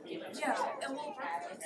Yeah, and we'll work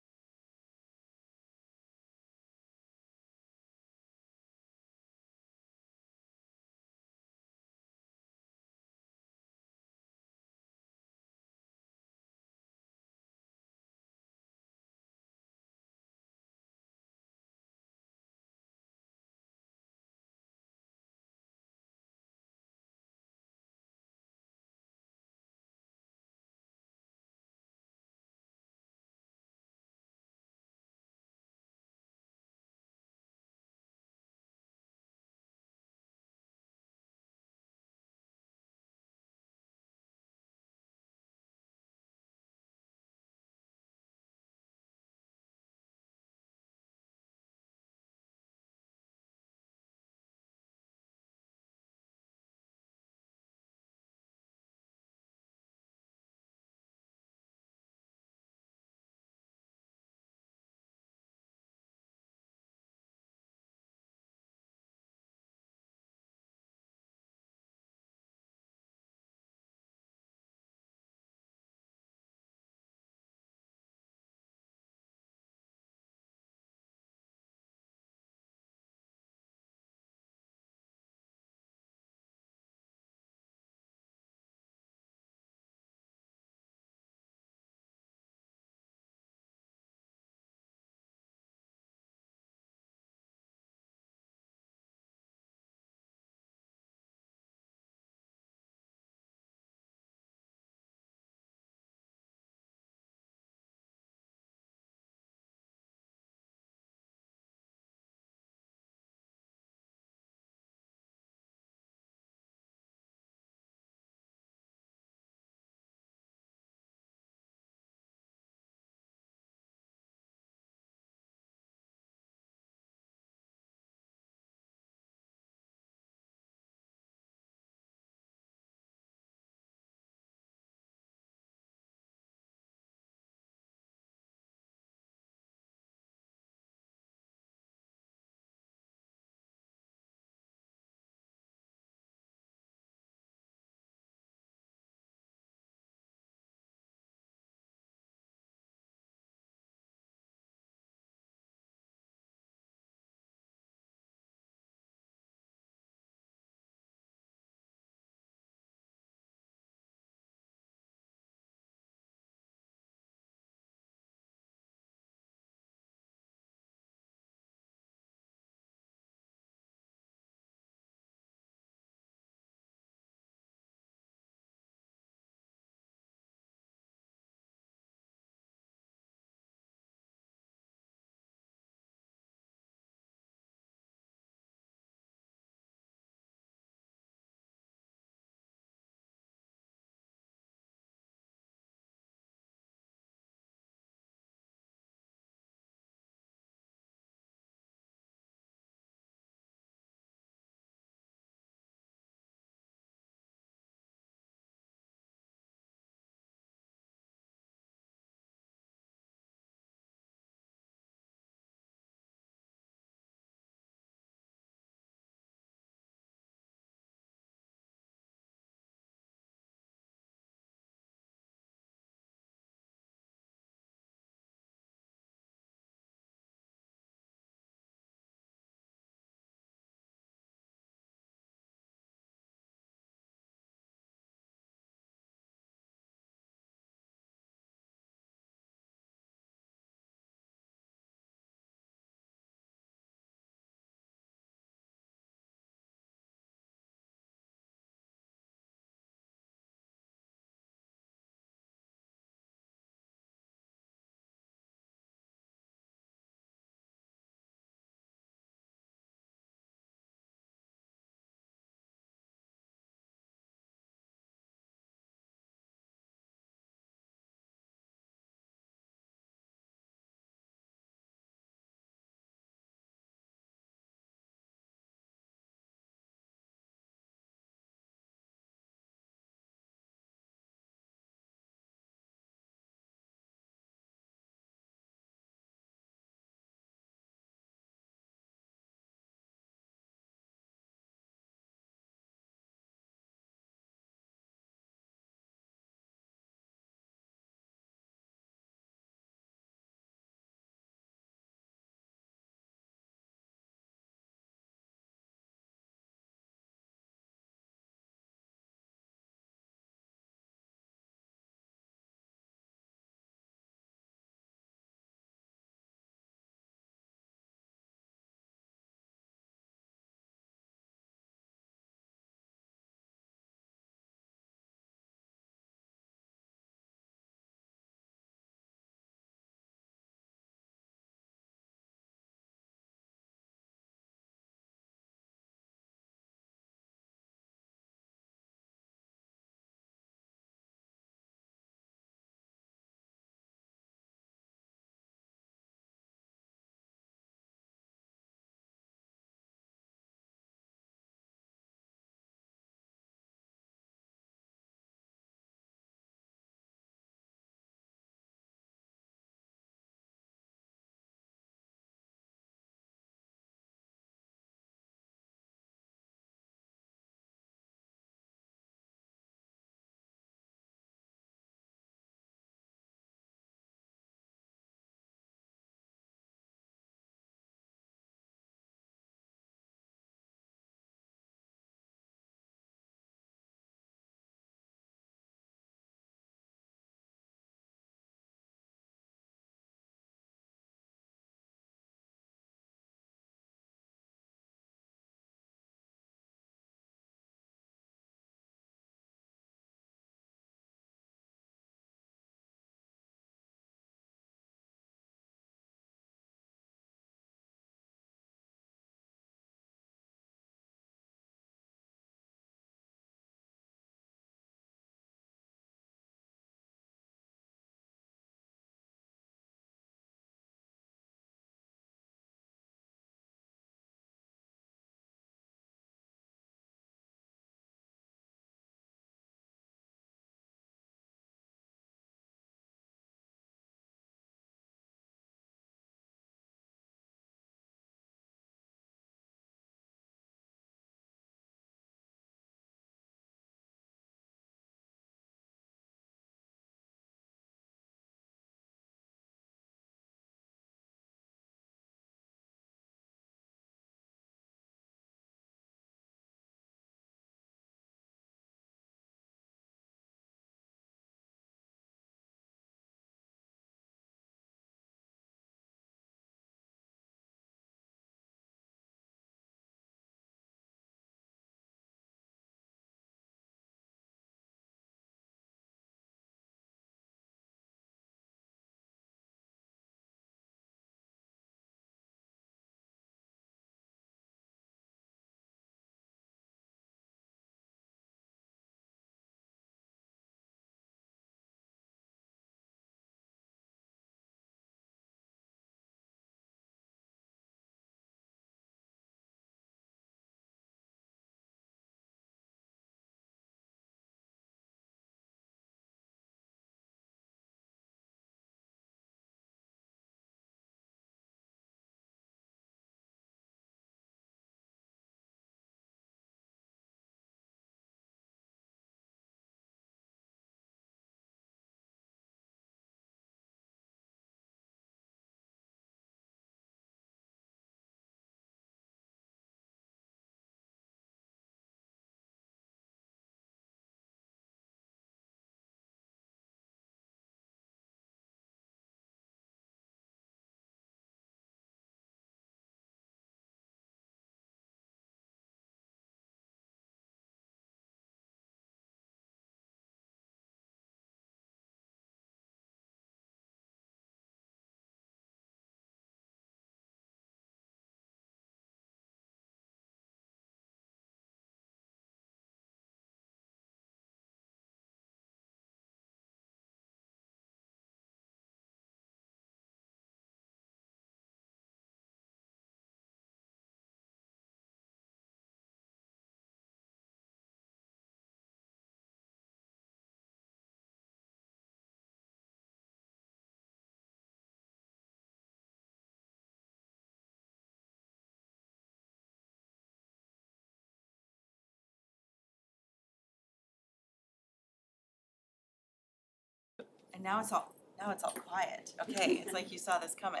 And now it's all quiet. Okay, it's like you saw this coming.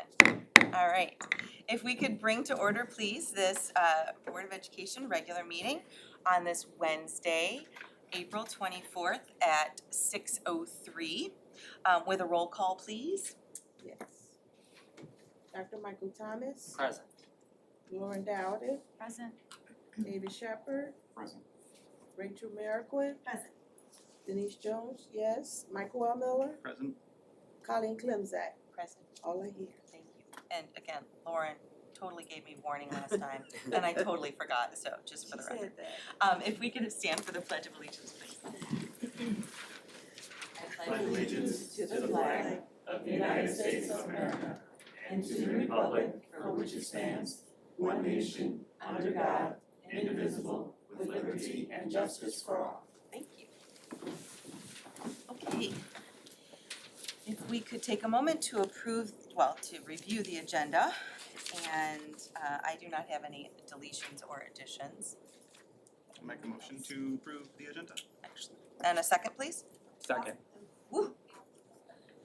All right. If we could bring to order, please, this Board of Education regular meeting on this Wednesday, April 24th at 6:03, with a roll call, please. Yes. Dr. Michael Thomas, Present. Lauren Dowden, Present. David Shepherd, Present. Rachel Merrickwin, Present. Denise Jones, yes, Michael L. Miller, Present. Colleen Clemzak, Present. all are here. Thank you. And again, Lauren totally gave me warning last time, and I totally forgot, so just for the record. If we could stand for the Pledge of Allegiance, please. I pledge allegiance to the flag of the United States of America and to the republic for which it stands, one nation, under God, indivisible, with liberty and justice for all. Thank you. Okay. If we could take a moment to to review the agenda, and I do not have any deletions or additions. I'll make a motion to approve the agenda. Actually. And a second, please? Second. Woo.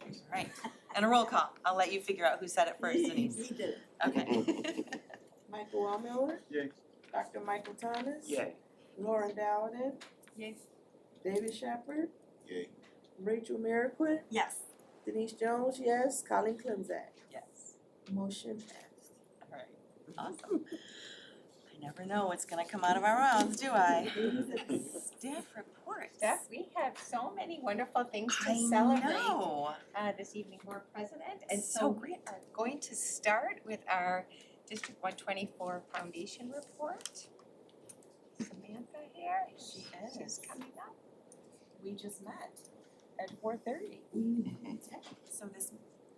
All right, and a roll call. I'll let you figure out who said it first, Denise. He did. Okay. Michael L. Miller, Yay. Dr. Michael Thomas, Yay. Lauren Dowden, Yay. David Shepherd, Yay. Rachel Merrickwin, Yes. Denise Jones, yes, Colleen Clemzak, Yes. motion passed. All right, awesome. I never know what's gonna come out of our mouths, do I? Staff reports. Steph, we have so many wonderful things I to celebrate know. This evening, Board President. And So so great. we are going to start with our District 124 Foundation Report. Samantha here, She she's is. coming up. We just met at 4:30. So this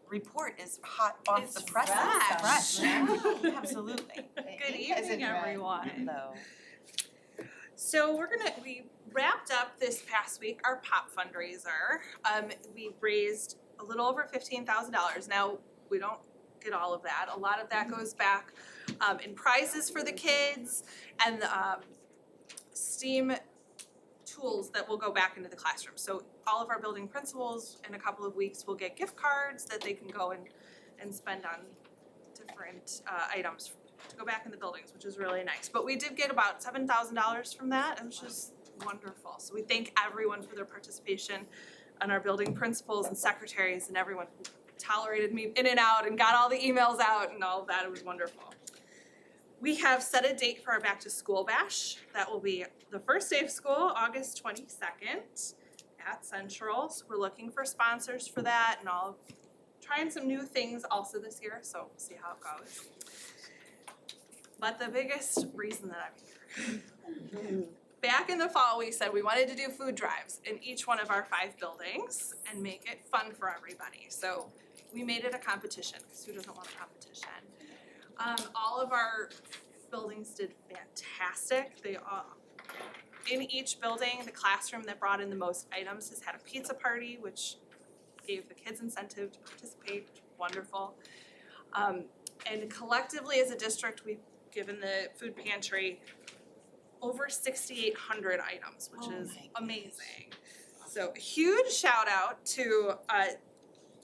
report is hot off It's the presses. fresh. Fresh. Absolutely. Good evening, everyone. Hello. So we wrapped up this past week our POP fundraiser. We raised a little over $15,000. Now, we don't get all of that. A lot of that goes back in prizes for the kids and STEAM tools that will go back into the classroom. So all of our building principals in a couple of weeks will get gift cards that they can go and spend on different items to go back in the buildings, which is really nice. But we did get about $7,000 from that, which is wonderful. So we thank everyone for their participation, and our building principals and secretaries and everyone who tolerated me in and out and got all the emails out and all of that. It was wonderful. We have set a date for our back to school bash. That will be the first day of school, August 22nd at Central. So we're looking for sponsors for that, and all trying some new things also this year, so we'll see how it goes. But the biggest reason that I'm here, back in the fall, we said we wanted to do food drives in each one of our 5 buildings and make it fun for everybody. So we made it a competition, because who doesn't want a competition? All of our buildings did fantastic. They all, in each building, the classroom that brought in the most items has had a pizza party, which gave the kids incentive to participate. Wonderful. And collectively as a district, we've given the food pantry over 6,800 items, which is amazing. So a huge shout out to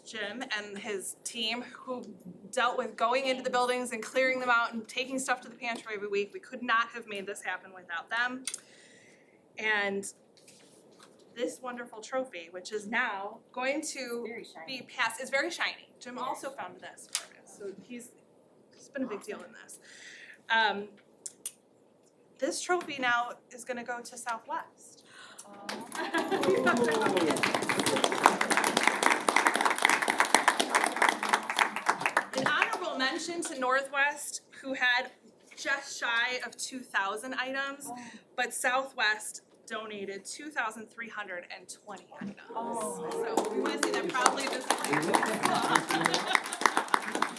Jim and his team who dealt with going into the buildings and clearing them out and taking stuff to the pantry every week. We could not have made this happen without them. And this wonderful trophy, which is now going to be passed, is very shiny. Jim also found this for us, so he's been a big deal in this. This trophy now is gonna go to Southwest. An honorable mention to Northwest, who had just shy of 2,000 items, but Southwest donated 2,320 items. So we wanna say that proudly this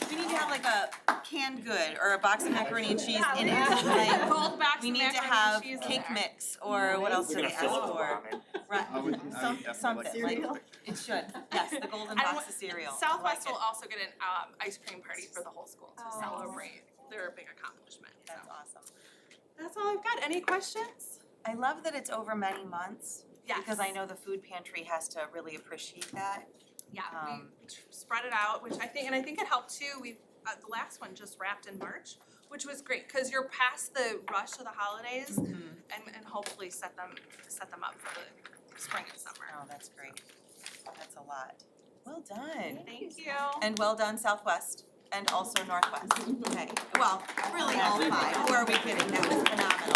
We need to have like a canned good or a box of macaroni and cheese in it. Yeah. Like, Gold box we of need to macaroni have and cheese in cake there. mix or what else do they ask for? Right, I would something, like, it should, yes, the golden And box what- of cereal. I Southwest like will it. also get an ice cream party for the whole school to Oh. celebrate their big accomplishment. So That's awesome. that's all I've got. Any questions? I love that it's over many months. Yes. Because I know the food pantry has to really appreciate that. Yeah, Um, we spread it out, which I think it helped too. The last one just wrapped in March, which was great, cause you're past the rush of the holidays and hopefully set them up for the spring and summer. Oh, that's great. That's a lot. Well done. Thank you. And well done Southwest and also Northwest. Okay, well, really all five. Who are we kidding? That was phenomenal.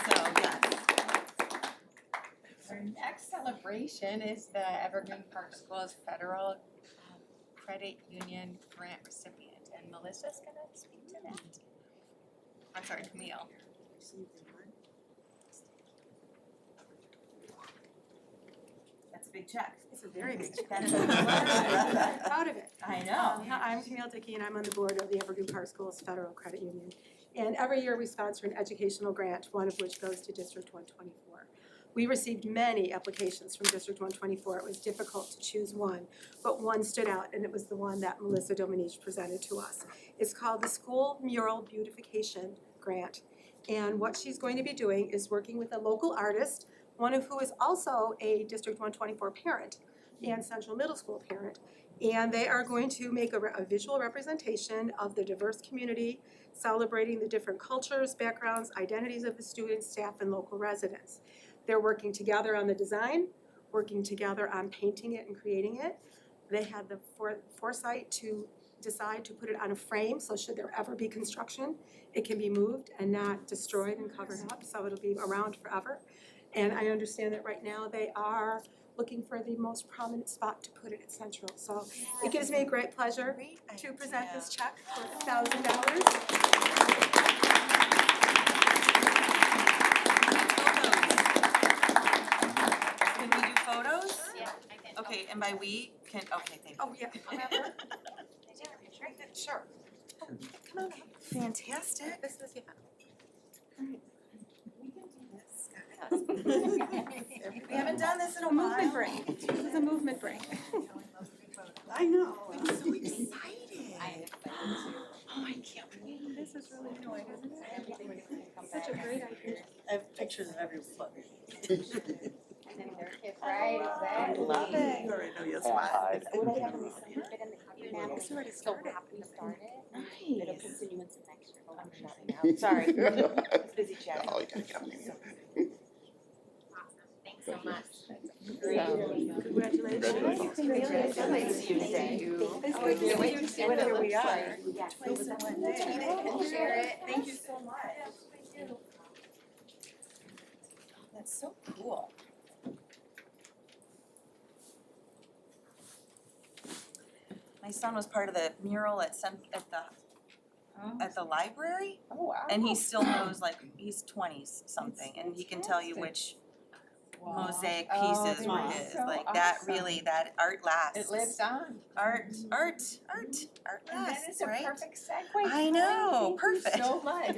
So, yes. Our next celebration is the Evergreen Park Schools Federal Credit Union Grant recipient, and Melissa's gonna speak to that. I'm sorry, Camille. That's a big check. It's a very big check. That is a lot. Proud of it. I know. I'm Camille Dickey and I'm on the board of the Evergreen Park Schools Federal Credit Union. And every year we sponsor an educational grant, one of which goes to District 124. We received many applications from District 124. It was difficult to choose one, but one stood out and it was the one that Melissa Dominich presented to us. It's called the School Mural Beautification Grant. And what she's going to be doing is working with a local artist, one of who is also a District 124 parent and Central Middle School parent. And they are going to make a visual representation of the diverse community, celebrating the different cultures, backgrounds, identities of the students, staff, and local residents. They're working together on the design, working together on painting it and creating it. They had the foresight to decide to put it on a frame, so should there ever be construction, it can be moved and not destroyed and covered up, so it'll be around forever. And I understand that right now they are looking for the most prominent spot to put it at Central. So it gives me great pleasure Great to present idea. this check for $1,000. Can we do photos? Yeah, I can. Okay, and by we, okay, thank you. Oh, yeah. Sure. Come on up. Fantastic. This is, yeah. We haven't done this in a A movement while. break. This is a movement break. I know. I'm so excited. Oh, I can't believe this is really annoying, isn't it? Such a great idea. I have pictures of every foot. Right, exactly. Love it. You already know your spot. What I have in the summer bit in the copy map, It's already so started. we started, Nice. it'll continue into next year. Oh, I'm shutting out, sorry. I was busy chatting. Oh, you gotta come in. Thanks so much. Congratulations. Congratulations. Thank you. It's good to Wait to see what it looks like. Yes. Twice in one day. Tweet it and share it. Thank you so much. That's so cool. My son was part of the mural at the library, Oh, wow. and he still knows, like, he's 20s something, and he can tell you which mosaic pieces were that's his, so like, that awesome. really, that art lasts. It lives on. Art And that lasts, is a right? perfect segue. I know, perfect. Thank you so much.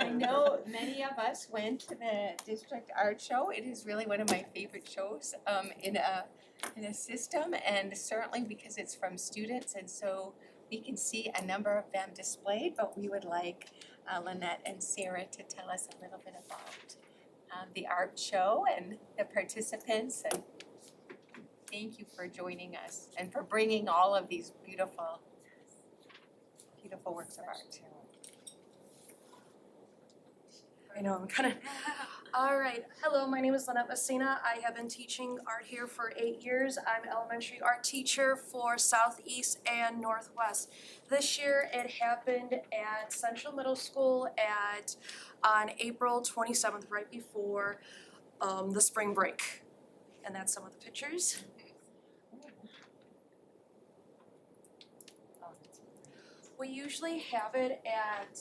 I know many of us went to the district art show. It is really one of my favorite shows in a system, and certainly because it's from students, and so we can see a number of them displayed, but we would like Lynette and Sarah to tell us a little bit about the art show and the participants, and thank you for joining us and for bringing all of these beautiful works of art. I know, I'm kind of, all right. Hello, my name is Lynette Messina. I have been teaching art here for 8 years. I'm elementary art teacher for Southeast and Northwest. This year, it happened at Central Middle School on April 27th, right before the spring break. And that's some of the pictures. We usually have it at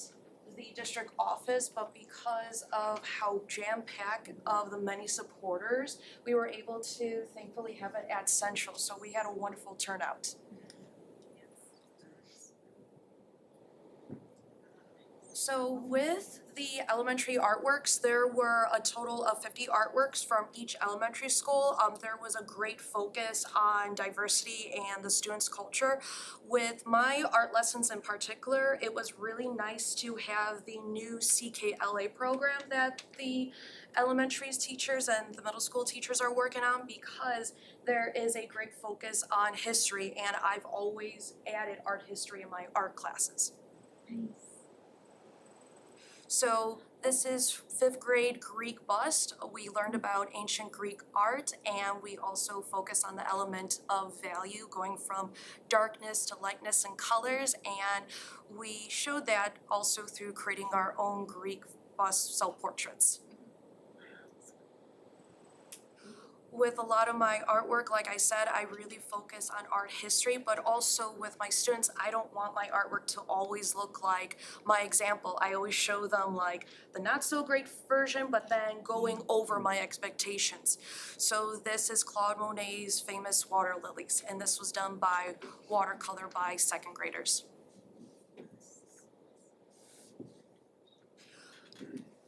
the district office, but because of how jam-packed of the many supporters, we were able to thankfully have it at Central, so we had a wonderful turnout. So with the elementary artworks, there were a total of 50 artworks from each elementary school. There was a great focus on diversity and the students' culture. With my art lessons in particular, it was really nice to have the new CKLA program that the elementary teachers and the middle school teachers are working on, because there is a great focus on history, and I've always added art history in my art classes. So this is 5th grade Greek bust. We learned about ancient Greek art, and we also focus on the element of value, going from darkness to lightness and colors, and we showed that also through creating our own Greek bust self-portraits. With a lot of my artwork, like I said, I really focus on art history, but also with my students, I don't want my artwork to always look like my example. I always show them like the not so great version, but then going over my expectations. So this is Claude Monet's famous water lilies, and this was done by watercolor by 2nd graders.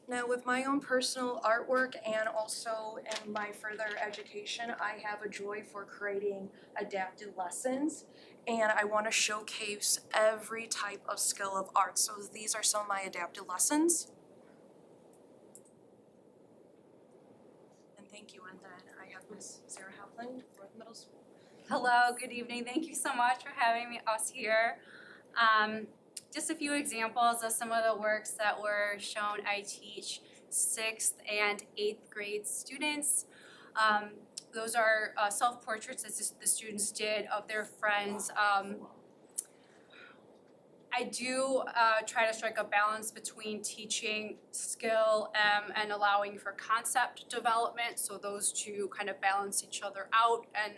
Now, with my own personal artwork and also in my further education, I have a joy for creating adapted lessons, and I want to showcase every type of skill of art. So these are some of my adapted lessons. And thank you, and then I have Miss Sarah Houghton, North Middle School. Hello, good evening. Thank you so much for having us here. Just a few examples of some of the works that were shown. I teach 6th and 8th grade students. Those are self-portraits that the students did of their friends. I do try to strike a balance between teaching skill and allowing for concept development, so those two kind of balance each other out. And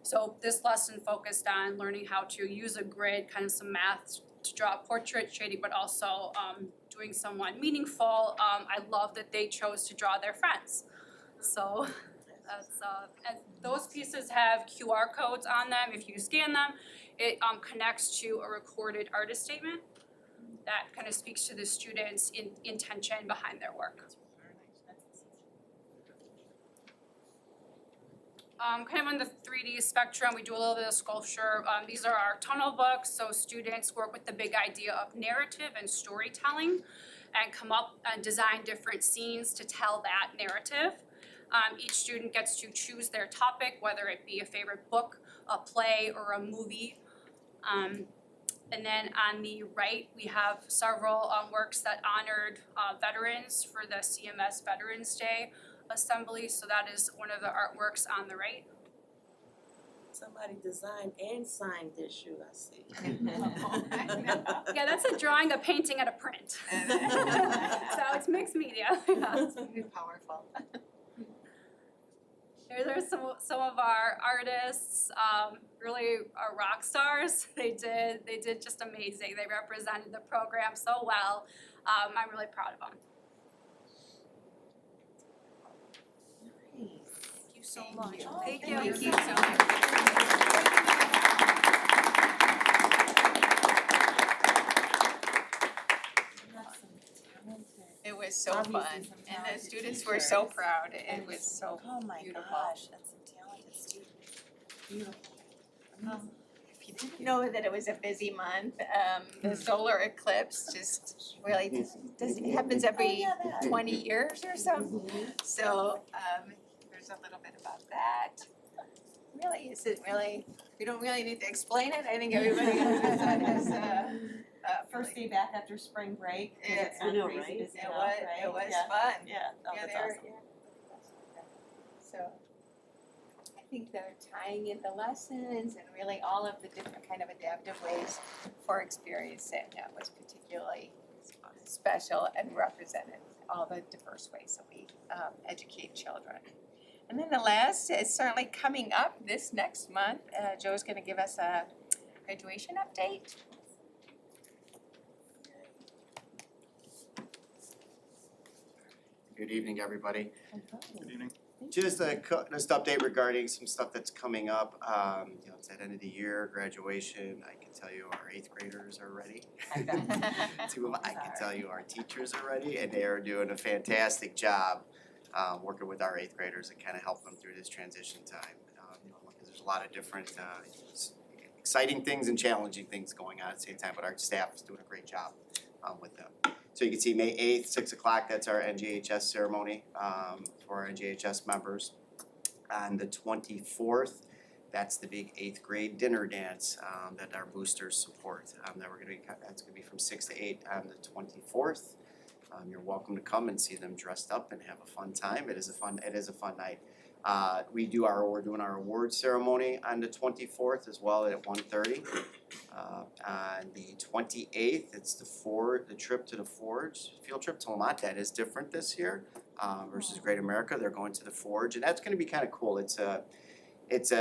so this lesson focused on learning how to use a grid, kind of some math to draw a portrait, shading, but also doing somewhat meaningful. I love that they chose to draw their friends. So that's, and those pieces have QR codes on them. If you scan them, it connects to a recorded artist statement that kind of speaks to the students' intention behind their work. Kind of on the 3D spectrum, we do a little bit of sculpture. These are our tunnel books, so students work with the big idea of narrative and storytelling and come up and design different scenes to tell that narrative. Each student gets to choose their topic, whether it be a favorite book, a play, or a movie. And then on the right, we have several works that honored veterans for the CMS Veterans Day Assembly, so that is one of the artworks on the right. Somebody designed and signed this shoe, I see. Yeah, that's a drawing, a painting, and a print. So it's mixed media. It's very powerful. Here are some of our artists, really are rock stars. They did just amazing. They represented the program so well. I'm really proud of them. Thank you so much. Thank you so much. It was so Obviously fun, some and the talented students were so teachers. proud. It was so Oh my beautiful. gosh, that's some talented students. Beautiful. If you didn't know that it was a busy month, the solar eclipse just really it happens every 20 years or so. So there's a little bit about that. Really, we don't really need to explain it. I think everybody understands First day back after spring break, 'cause it's I not know, crazy right? busy It enough, was, right? it was Yeah. fun. Yeah, oh, Yeah, that's they were- awesome. So I think they're tying in the lessons and really all of the different kind of adaptive ways for experiencing that was particularly special and represented all the diverse ways that we educate children. And then the last is certainly coming up this next month. Joe's gonna give us a graduation update. Good evening, everybody. Good evening. Just just update regarding some stuff that's coming up. It's at end of the year, graduation. I can tell you our 8th graders are ready. I can tell you our teachers are ready, and they are doing a fantastic job working with our 8th graders and kind of help them through this transition time. Because there's a lot of different exciting things and challenging things going on at the same time, but our staff is doing a great job with them. So you can see May 8th, 6 o'clock, that's our NJHS ceremony for our NJHS members. On the 24th, that's the big 8th grade dinner dance that our boosters support. That's gonna be from 6 to 8 on the 24th. You're welcome to come and see them dressed up and have a fun time. It is a fun night. We're doing our award ceremony on the 24th as well at 1:30. On the 28th, it's the trip to the Forge, field trip to Lamont. That is different this year versus Great America. They're going to the Forge, and that's gonna be kind of cool. It's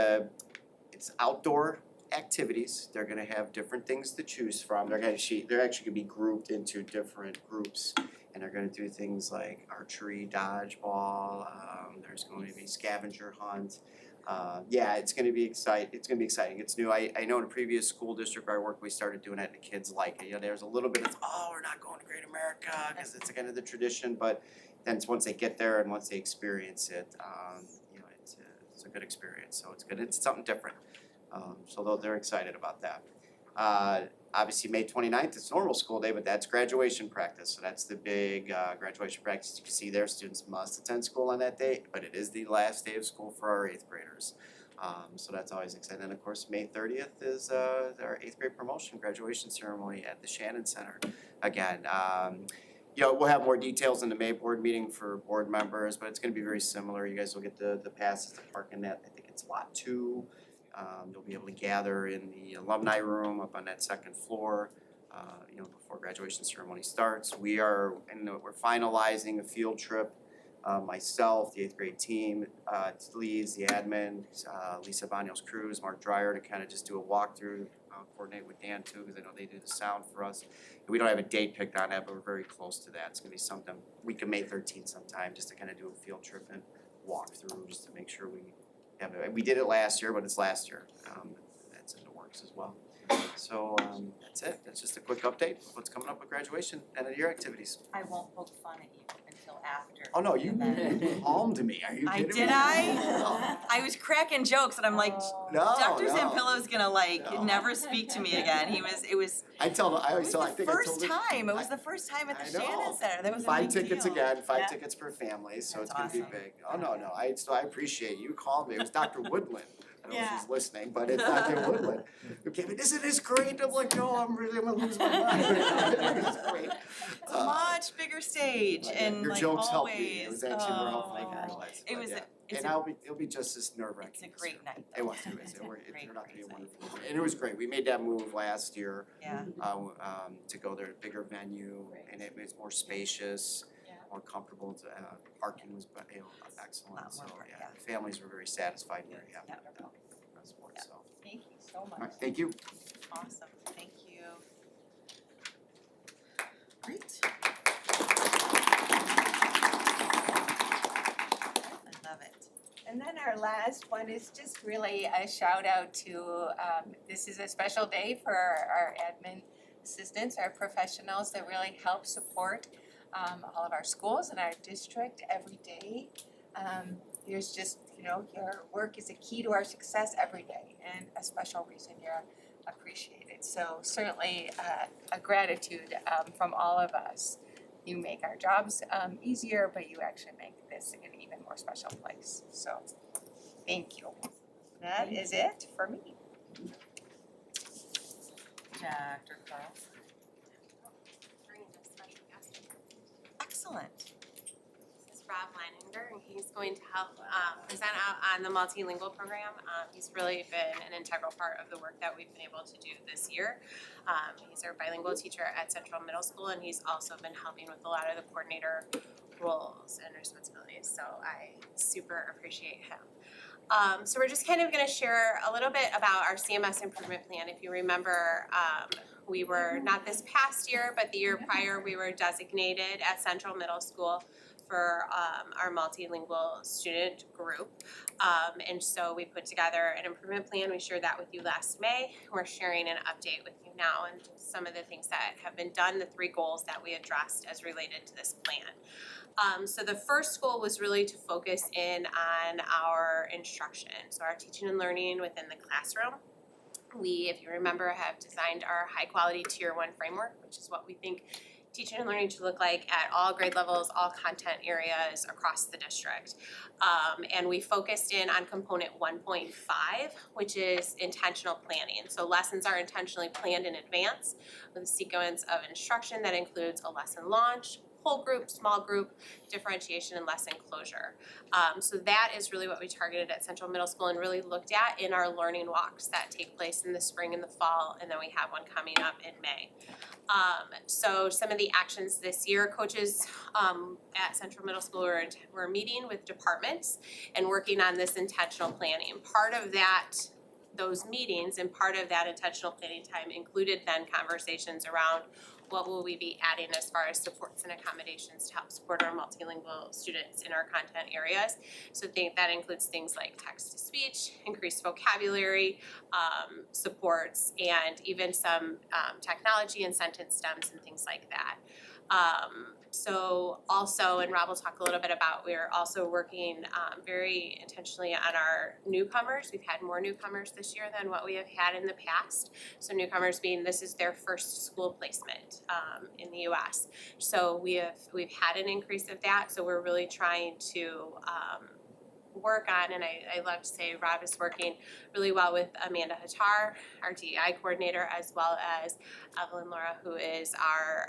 outdoor activities. They're gonna have different things to choose from. They're actually gonna be grouped into different groups, and they're gonna do things like archery, dodgeball. There's going to be scavenger hunt. It's gonna be exciting. It's new. I know in a previous school district where I worked, we started doing it and the kids like it. There's a little bit of, we're not going to Great America because it's kind of the tradition, but then once they get there and once they experience it, it's a good experience. So it's good. It's something different. So they're excited about that. Obviously, May 29th, it's normal school day, but that's graduation practice. So that's the big graduation practice. You can see there, students must attend school on that day, but it is the last day of school for our 8th graders. So that's always exciting. And of course, May 30th is our 8th grade promotion graduation ceremony at the Shannon Center. Again, we'll have more details in the May board meeting for board members, but it's going to be very similar. You guys will get the passes to park in that. I think it's lot 2. You'll be able to gather in the alumni room up on that 2nd floor, before graduation ceremony starts. We're finalizing a field trip. Myself, the 8th grade team, Lee's, the admin, Lisa Banos Cruz, Mark Dreyer, to kind of just do a walkthrough, coordinate with Dan too, because I know they do the sound for us. And we don't have a date picked on that, but we're very close to that. It's gonna be something, week of May 13th sometime, just to kind of do a field trip and walk through, just to make sure we did it last year, but it's last year. That's in the works as well. So that's it. That's just a quick update of what's coming up with graduation and your activities. I won't poke fun at you until after. Oh no, you the event. calmed me. Are you kidding me? Did I? I was cracking jokes and I'm like, No, Dr. no. Zampillo's gonna No. never speak to me again. It was I always tell. I think I first told her. time. It was the first time at the I know. Shannon Center. That was a 5 big tickets deal. again, 5 Yeah. tickets per family, so That's it's gonna awesome. be big. Oh no, I appreciate you calling me. It was Dr. Woodland. I don't know if Yeah. she's listening, but it's Dr. Woodland. Okay, but isn't this great? I'm like, no, I'm gonna lose my mind. It's great. It's a much bigger stage and Your like jokes always. helped me. It was actually more helpful than I gosh. realized. It But was yeah. it's And a, it'll be just as nerve-wracking. it's a this great year. night. It was too. It turned out to be a wonderful event. And it was great. We made that move last year Yeah. to go there, bigger venue, and it was more spacious, more comfortable. Parking was excellent. Lot So more park, yeah, yeah. the families were very satisfied, very happy Yeah. with that sport. Yeah. So, Thank you so all much. right, thank you. Awesome. Thank you. Great. I love it. And then our last one is just really a shout out to, this is a special day for our admin assistants, our professionals that really help support all of our schools and our district every day. There's just, your work is a key to our success every day and a special reason you're appreciated. So certainly a gratitude from all of us. You make our jobs easier, but you actually make this an even more special place. So, thank you. That is it for me. Dr. Carlson. Excellent. This is Rob Leininger, and he's going to help present out on the multilingual program. He's really been an integral part of the work that we've been able to do this year. He's our bilingual teacher at Central Middle School, and he's also been helping with a lot of the coordinator roles and responsibilities, so I super appreciate him. So we're just kind of going to share a little bit about our CMS improvement plan. If you remember, we were, not this past year, but the year prior, we were designated at Central Middle School for our multilingual student group. And so we put together an improvement plan. We shared that with you last May. We're sharing an update with you now and some of the things that have been done, the 3 goals that we addressed as related to this plan. So the first goal was really to focus in on our instruction, so our teaching and learning within the classroom. We, if you remember, have designed our high quality tier 1 framework, which is what we think teaching and learning should look like at all grade levels, all content areas across the district. And we focused in on component 1.5, which is intentional planning. So lessons are intentionally planned in advance with a sequence of instruction that includes a lesson launch, whole group, small group, differentiation, and lesson closure. So that is really what we targeted at Central Middle School and really looked at in our learning walks that take place in the spring and the fall, and then we have one coming up in May. So some of the actions this year, coaches at Central Middle School were meeting with departments and working on this intentional planning. Part of those meetings and part of that intentional planning time included then conversations around what will we be adding as far as supports and accommodations to help support our multilingual students in our content areas. So that includes things like text-to-speech, increased vocabulary, supports, and even some technology and sentence stems and things like that. So also, and Rob will talk a little bit about, we're also working very intentionally on our newcomers. We've had more newcomers this year than what we have had in the past. So newcomers being this is their first school placement in the US. So we've had an increase of that. So we're really trying to work on, and I love to say Rob is working really well with Amanda Hattar, our DEI coordinator, as well as Evelyn Laura, who is our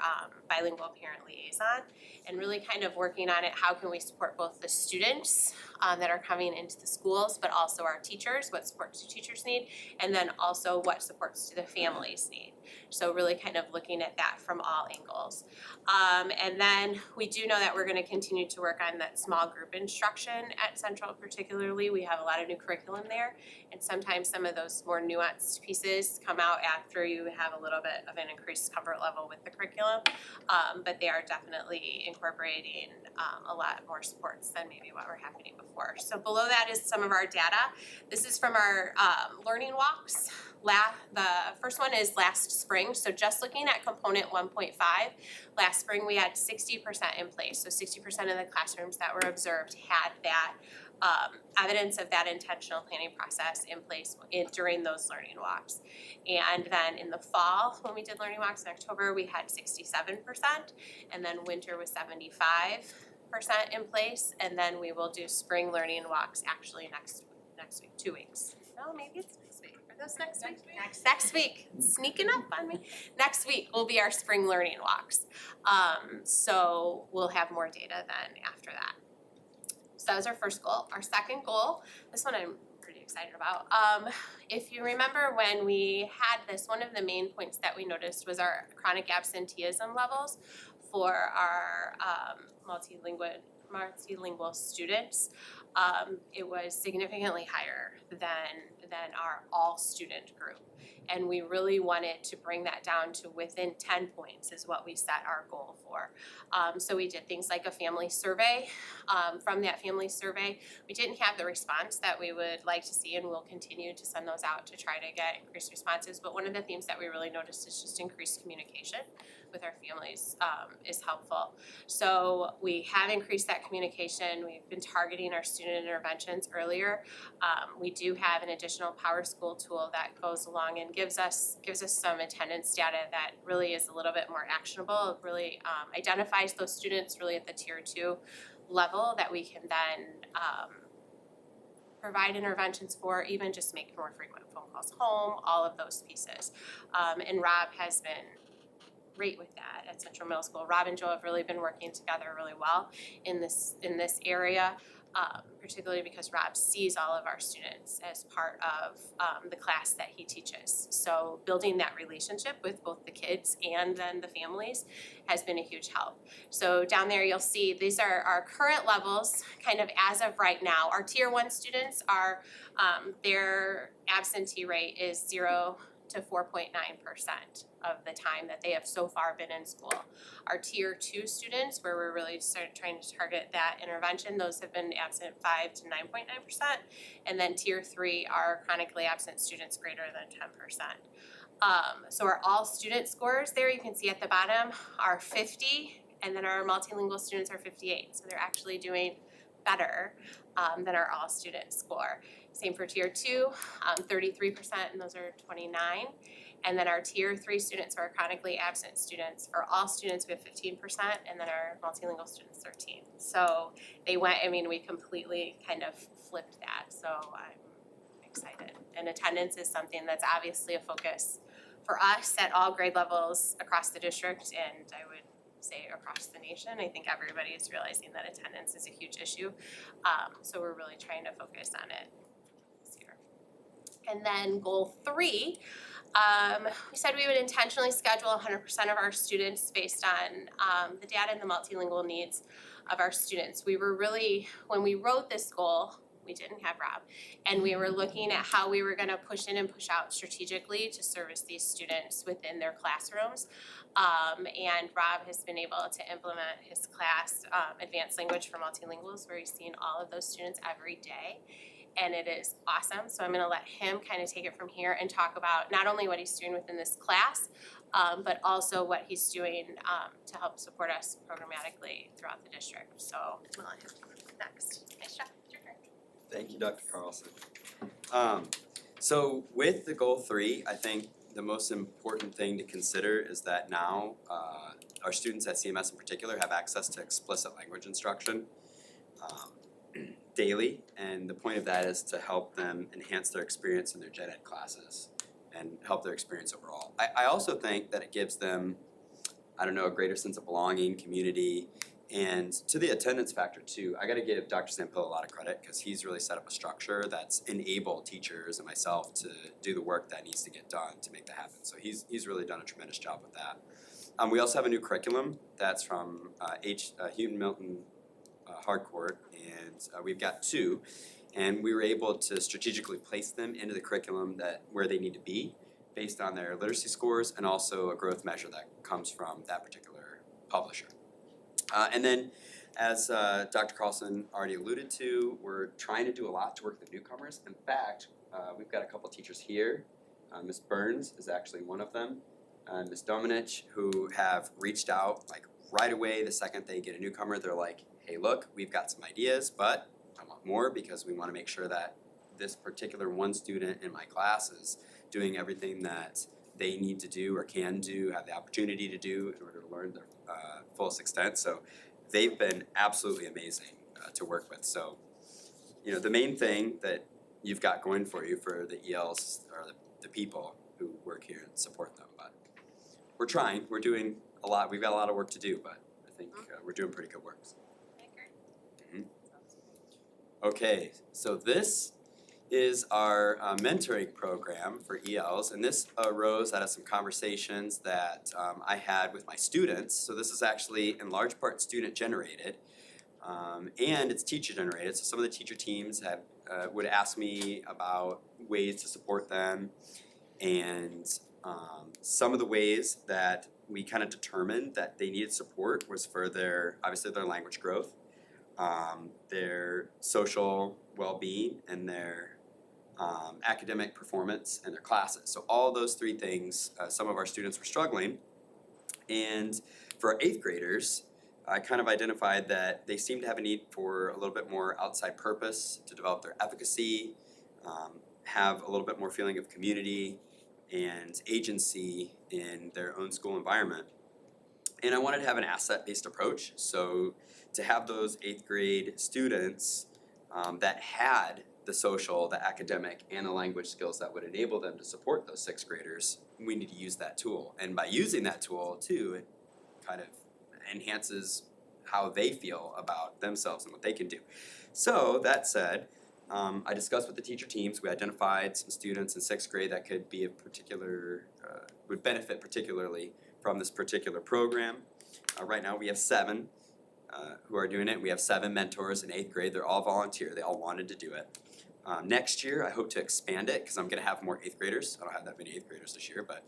bilingual parent liaison, and really kind of working on it, how can we support both the students that are coming into the schools, but also our teachers, what supports do teachers need, and then also what supports do the families need. So really kind of looking at that from all angles. And then we do know that we're going to continue to work on that small group instruction at Central particularly. We have a lot of new curriculum there, and sometimes some of those more nuanced pieces come out after you have a little bit of an increased comfort level with the curriculum, but they are definitely incorporating a lot more supports than maybe what were happening before. So below that is some of our data. This is from our learning walks. The first one is last spring, so just looking at component 1.5, last spring we had 60% in place, so 60% of the classrooms that were observed had that evidence of that intentional planning process in place during those learning walks. And then in the fall, when we did learning walks in October, we had 67%, and then winter was 75% in place, and then we will do spring learning walks actually next week, 2 weeks. No, maybe it's next week. Are those next week? Next week. It's sneaking up on me. Next week will be our spring learning walks. So we'll have more data then after that. So that was our first goal. Our second goal, this one I'm pretty excited about. If you remember when we had this, one of the main points that we noticed was our chronic absenteeism levels for our multilingual students. It was significantly higher than our all student group. And we really wanted to bring that down to within 10 points is what we set our goal for. So we did things like a family survey. From that family survey, we didn't have the response that we would like to see, and we'll continue to send those out to try to get increased responses. But one of the themes that we really noticed is just increased communication with our families is helpful. So we have increased that communication. We've been targeting our student interventions earlier. We do have an additional PowerSchool tool that goes along and gives us some attendance data that really is a little bit more actionable. It really identifies those students really at the tier 2 level that we can then provide interventions for, even just make more frequent phone calls home, all of those pieces. And Rob has been great with that at Central Middle School. Rob and Joe have really been working together really well in this area, particularly because Rob sees all of our students as part of the class that he teaches. So building that relationship with both the kids and then the families has been a huge help. So down there you'll see these are our current levels kind of as of right now. Our tier 1 students are, their absentee rate is 0 to 4.9% of the time that they have so far been in school. Our tier 2 students, where we're really trying to target that intervention, those have been absent 5 to 9.9%. And then tier 3 are chronically absent students greater than 10%. So our all student scores there, you can see at the bottom, are 50, and then our multilingual students are 58. So they're actually doing better than our all student score. Same for tier 2, 33%, and those are 29. And then our tier 3 students are chronically absent students. For all students, we have 15%, and then our multilingual students 13. So they went, I mean, we completely kind of flipped that. So I'm excited. And attendance is something that's obviously a focus for us at all grade levels across the district, and I would say across the nation. I think everybody is realizing that attendance is a huge issue. So we're really trying to focus on it this year. And then goal 3, we said we would intentionally schedule 100% of our students based on the data and the multilingual needs of our students. We were really, when we wrote this goal, we didn't have Rob, and we were looking at how we were gonna push in and push out strategically to service these students within their classrooms. And Rob has been able to implement his class, Advanced Language for Multilinguals, where he's seeing all of those students every day. And it is awesome, so I'm gonna let him kind of take it from here and talk about not only what he's doing within this class, but also what he's doing to help support us programmatically throughout the district. So I'll let him next. Nice job. Your turn. Thank you, Dr. Carlson. So with the goal 3, I think the most important thing to consider is that now our students at CMS in particular have access to explicit language instruction daily, and the point of that is to help them enhance their experience in their gen ed classes and help their experience overall. I also think that it gives them, a greater sense of belonging, community, and to the attendance factor too. I gotta give Dr. Sampill a lot of credit because he's really set up a structure that's enabled teachers and myself to do the work that needs to get done to make that happen. So he's really done a tremendous job with that. We also have a new curriculum that's from Houghton Milton Harcourt, and we've got 2, and we were able to strategically place them into the curriculum where they need to be based on their literacy scores and also a growth measure that comes from that particular publisher. And then, as Dr. Carlson already alluded to, we're trying to do a lot to work with newcomers. In fact, we've got a couple teachers here. Ms. Burns is actually one of them, and Ms. Dominich, who have reached out right away the second they get a newcomer. They're like, hey, look, we've got some ideas, but I want more because we want to make sure that this particular one student in my class is doing everything that they need to do or can do, have the opportunity to do in order to learn their fullest extent. So they've been absolutely amazing to work with. So, the main thing that you've got going for you for the ELs are the people who work here and support them. But we're trying, we're doing a lot, we've got a lot of work to do, but I think we're doing pretty good work. Okay, so this is our mentoring program for ELs, and this arose out of some conversations that I had with my students. So this is actually in large part student generated, and it's teacher generated. So some of the teacher teams would ask me about ways to support them, and some of the ways that we kind of determined that they needed support was for obviously their language growth, their social well-being, and their academic performance in their classes. So all those 3 things, some of our students were struggling. And for our 8th graders, I kind of identified that they seem to have a need for a little bit more outside purpose to develop their efficacy, have a little bit more feeling of community and agency in their own school environment. And I wanted to have an asset-based approach. So to have those 8th grade students that had the social, the academic, and the language skills that would enable them to support those 6th graders, we need to use that tool. And by using that tool too, it kind of enhances how they feel about themselves and what they can do. So that said, I discussed with the teacher teams. We identified some students in 6th grade that could be would benefit particularly from this particular program. Right now we have 7 who are doing it. We have 7 mentors in 8th grade. They're all volunteer. They all wanted to do it. Next year, I hope to expand it, because I'm gonna have more 8th graders. I don't have that many 8th graders this year, but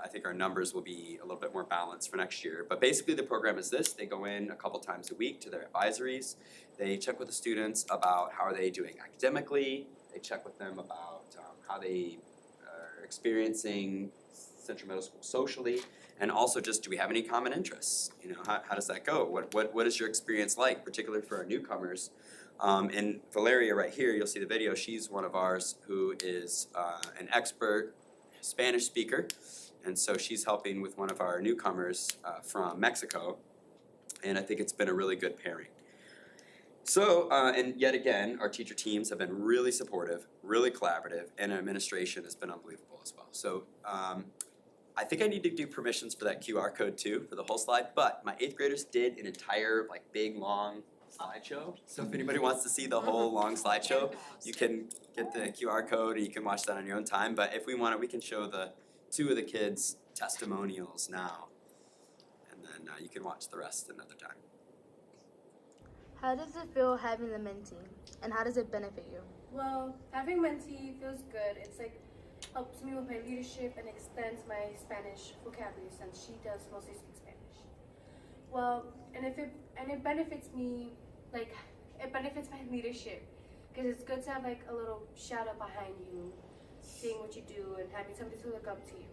I think our numbers will be a little bit more balanced for next year. But basically, the program is this: they go in a couple times a week to their advisories. They check with the students about how are they doing academically. They check with them about how they are experiencing Central Middle School socially, and also just, do we have any common interests? You know, how does that go? What is your experience like, particularly for our newcomers? And Valeria right here, you'll see the video, she's one of ours who is an expert Spanish speaker. And so she's helping with one of our newcomers from Mexico. And I think it's been a really good pairing. So, and yet again, our teacher teams have been really supportive, really collaborative, and our administration has been unbelievable as well. So I think I need to do permissions for that QR code too, for the whole slide, but my 8th graders did an entire like big long slideshow. So if anybody wants to see the whole long slideshow, you can get the QR code, or you can watch that on your own time. But if we want it, we can show the 2 of the kids' testimonials now, and then you can watch the rest another time. How does it feel having the mentee, and how does it benefit you? Well, having mentee feels good. It's like helps me with my leadership and extends my Spanish vocabulary since she does mostly speak Spanish. Well, and it benefits me, like it benefits my leadership, because it's good to have like a little shadow behind you, seeing what you do and having somebody to look up to you.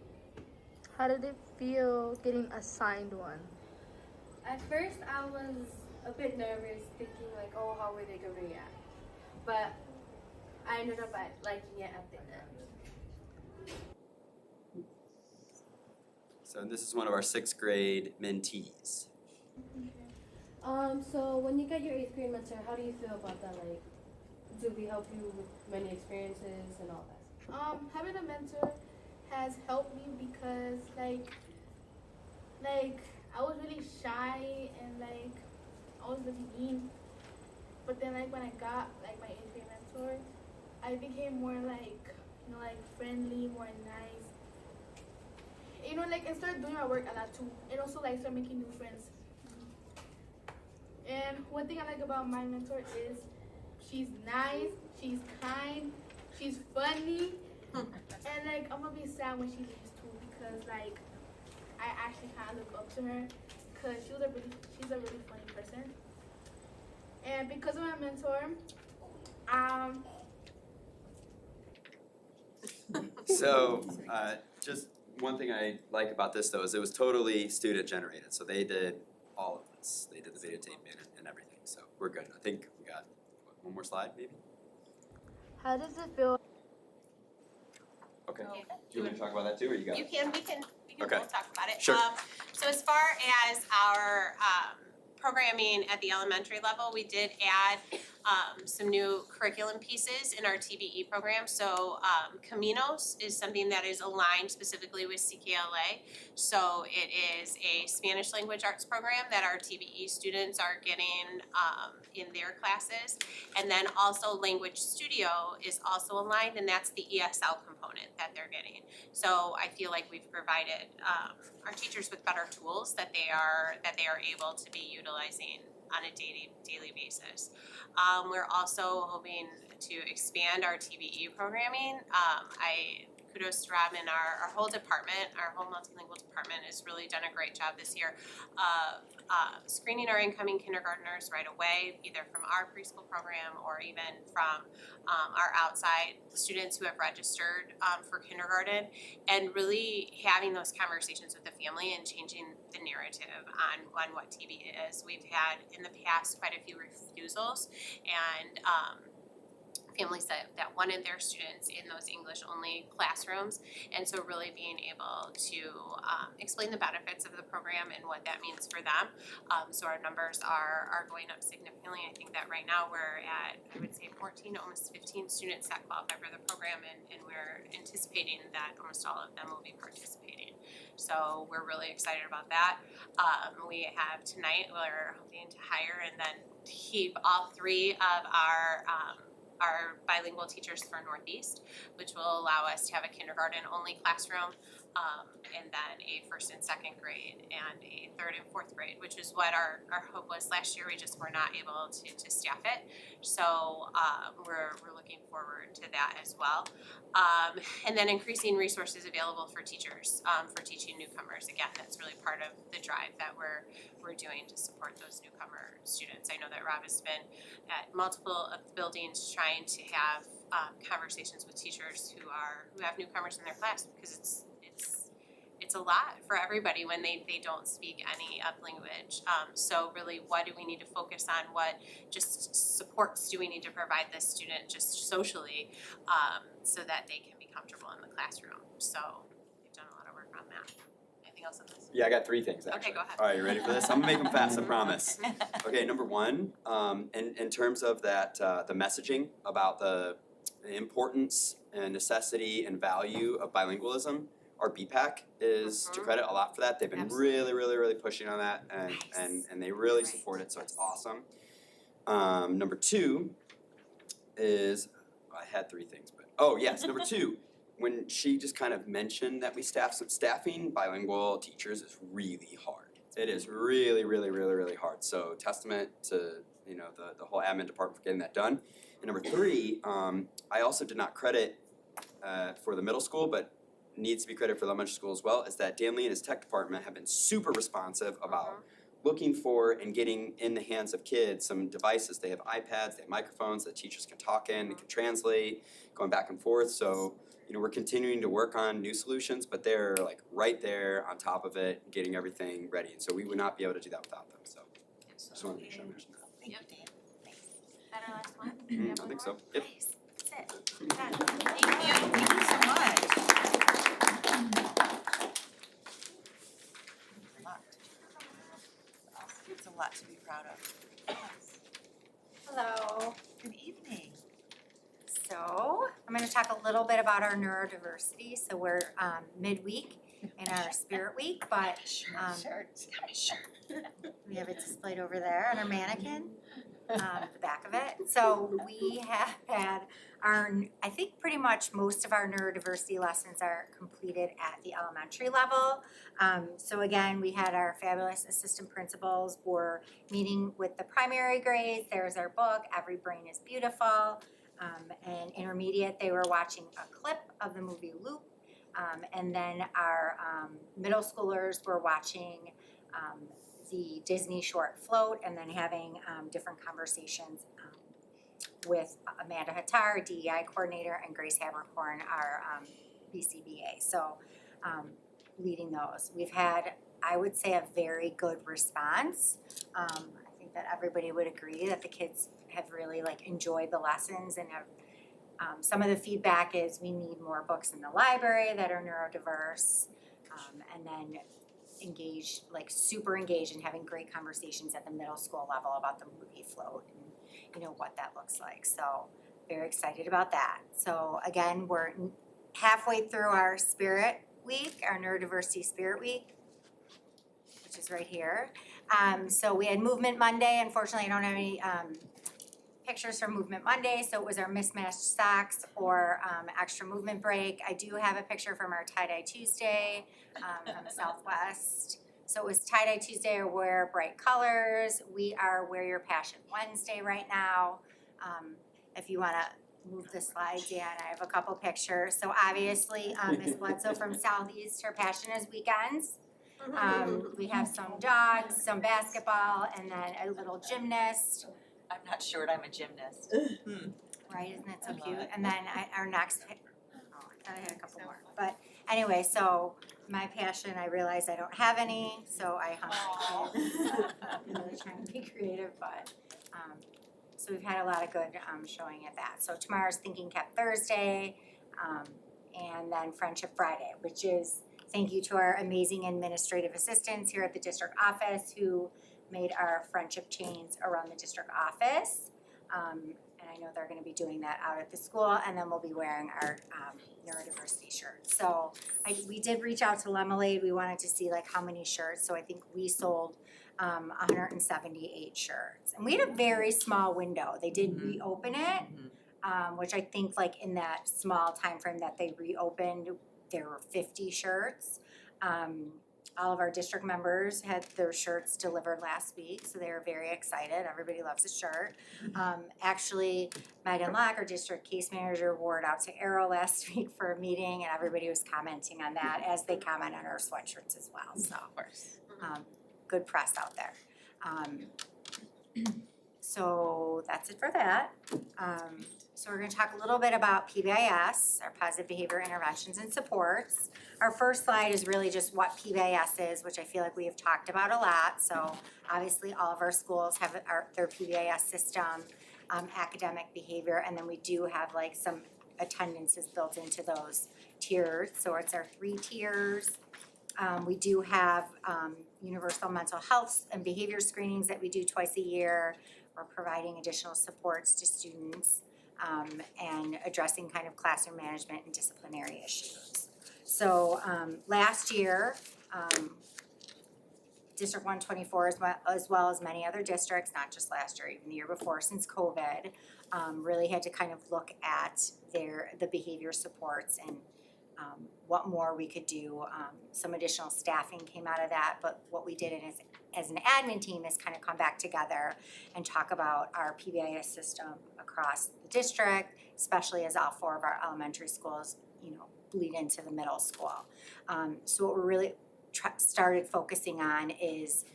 How did it feel getting assigned one? At first, I was a bit nervous, thinking like, oh, how were they going to react? But I ended up liking it at the end. So this is one of our 6th grade mentees. So when you get your 8th grade mentor, how do you feel about that? Like, do we help you with many experiences and all that? Having a mentor has helped me because like I was really shy and like I was really mean, but then like when I got like my 8th grade mentor, I became more like, you know, like friendly, more nice. You know, like I started doing my work a lot too, and also like start making new friends. And one thing I like about my mentor is she's nice, she's kind, she's funny, and like I'm gonna be sad when she leaves too, because like I actually kind of look up to her, because she's a really funny person. And because of my mentor, So just one thing I like about this though is it was totally student generated. So they did all of this. They did the videotape and everything. So we're good. I think we got one more slide maybe. How does it feel? Okay. Do you want me to talk about that too, or you got it? We can Okay. both talk about it. Sure. So as far as our programming at the elementary level, we did add some new curriculum pieces in our TBE program. So Caminos is something that is aligned specifically with CKLA. So it is a Spanish language arts program that our TBE students are getting in their classes. And then also Language Studio is also aligned, and that's the ESL component that they're getting. So I feel like we've provided our teachers with better tools that they are able to be utilizing on a daily basis. We're also hoping to expand our TBE programming. Kudos to Rob and our whole department, our whole multilingual department has really done a great job this year of screening our incoming kindergartners right away, either from our preschool program or even from our outside students who have registered for kindergarten, and really having those conversations with the family and changing the narrative on what TBE is. We've had in the past quite a few refusals, and families that wanted their students in those English-only classrooms, and so really being able to explain the benefits of the program and what that means for them. So our numbers are going up significantly. I think that right now we're at, I would say 14, almost 15 students that qualify for the program, and we're anticipating that almost all of them will be participating. So we're really excited about that. We have tonight, we're hoping to hire and then keep all 3 of our bilingual teachers for Northeast, which will allow us to have a kindergarten-only classroom and then a first and second grade and a third and fourth grade, which is what our hope was last year. We just were not able to staff it. So we're looking forward to that as well. And then increasing resources available for teachers, for teaching newcomers. Again, that's really part of the drive that we're doing to support those newcomer students. I know that Rob has been at multiple of the buildings trying to have conversations with teachers who have newcomers in their class, because it's a lot for everybody when they don't speak any language. So really, what do we need to focus on? What just supports do we need to provide this student just socially, so that they can be comfortable in the classroom? So we've done a lot of work on that. Anything else on this? Yeah, I got 3 things actually. Okay, go ahead. All right, you ready for this? I'm gonna make them fast, I promise. Okay, number 1, in terms of that, the messaging about the importance and necessity and value of bilingualism, our BPAC is to credit a lot for that. They've been really pushing on that, and they really support it, so it's awesome. Number 2 is, I had 3 things, but, oh yes, number 2, when she just kind of mentioned that we staffing bilingual teachers is really hard. It is really hard, so testament to, you know, the whole admin department for getting that done. And number 3, I also did not credit for the middle school, but needs to be credited for the elementary school as well, is that Dan Lee and his tech department have been super responsive about looking for and getting in the hands of kids some devices. They have iPads, they have microphones that teachers can talk in, they can translate, going back and forth. So, you know, we're continuing to work on new solutions, but they're like right there on top of it, getting everything ready. And so we would not be able to do that without them, so just wanted to make sure I mentioned that. Thank you, Dan. Thanks. Is that our last one? I think so, yep. Nice. That's it. Thank you so much. It's a lot to be proud of. Yes. Hello. Good evening. So I'm going to talk a little bit about our neurodiversity. So we're midweek in our Spirit Week, but we have it displayed over there on our mannequin, the back of it. So we have had I think pretty much most of our neurodiversity lessons are completed at the elementary level. So again, we had our fabulous assistant principals were meeting with the primary grades. There's our book, Every Brain is Beautiful. And intermediate, they were watching a clip of the movie Loop. And then our middle schoolers were watching the Disney short Float, and then having different conversations with Amanda Hattar, DEI coordinator, and Grace Habercorn, our BCBA. So leading those. We've had, I would say, a very good response. I think that everybody would agree that the kids have really enjoyed the lessons and have some of the feedback is we need more books in the library that are neurodiverse, and then super engaged in having great conversations at the middle school level about the movie Float and what that looks like. So very excited about that. So again, we're halfway through our Spirit Week, our Neurodiversity Spirit Week, which is right here. So we had Movement Monday. Unfortunately, I don't have any pictures from Movement Monday, so it was our mismatched socks or extra movement break. I do have a picture from our Tie-Dye Tuesday from Southwest. So it was Tie-Dye Tuesday or Wear Bright Colors. We are Wear Your Passion Wednesday right now. If you want to move the slide, Dan, I have a couple pictures. So obviously, Ms. Bledsoe from Southeast, her passion is weekends. We have some dogs, some basketball, and then a little gymnast. I'm not short, I'm a gymnast. Right, isn't that so cute? And then our next, I thought I had a couple more. But anyway, so my passion, I realized I don't have any, so I hung it. I'm really trying to be creative, but, so we've had a lot of good showing at that. So tomorrow's Thinking Cap Thursday, and then Friendship Friday, which is thank you to our amazing administrative assistants here at the district office who made our friendship chains around the district office. And I know they're gonna be doing that out at the school, and then we'll be wearing our neurodiversity shirts. So we did reach out to Lemonade. We wanted to see how many shirts, so I think we sold 178 shirts. And we had a very small window. They did reopen it, which I think in that small time frame that they reopened, there were 50 shirts. All of our district members had their shirts delivered last week, so they were very excited. Everybody loves a shirt. Actually, Megan Locke, our district case manager, wore it out to Arrow last week for a meeting, and everybody was commenting on that as they comment on our sweatshirts as well, so. Of course. Good press out there. So that's it for that. So we're gonna talk a little bit about PBIS, our Positive Behavior Interventions and Supports. Our first slide is really just what PBIS is, which I feel like we have talked about a lot. So obviously, all of our schools have their PBIS system, academic behavior, and then we do have like some attendances built into those tiers. So it's our 3 tiers. We do have universal mental health and behavior screenings that we do twice a year. We're providing additional supports to students and addressing kind of classroom management and disciplinary issues. So last year, District 124, as well as many other districts, not just last year, even the year before, since COVID, really had to kind of look at the behavior supports and what more we could do. Some additional staffing came out of that, but what we did as an admin team is kind of come back together and talk about our PBIS system across the district, especially as all 4 of our elementary schools, bleed into the middle school. So what we're really started focusing on is,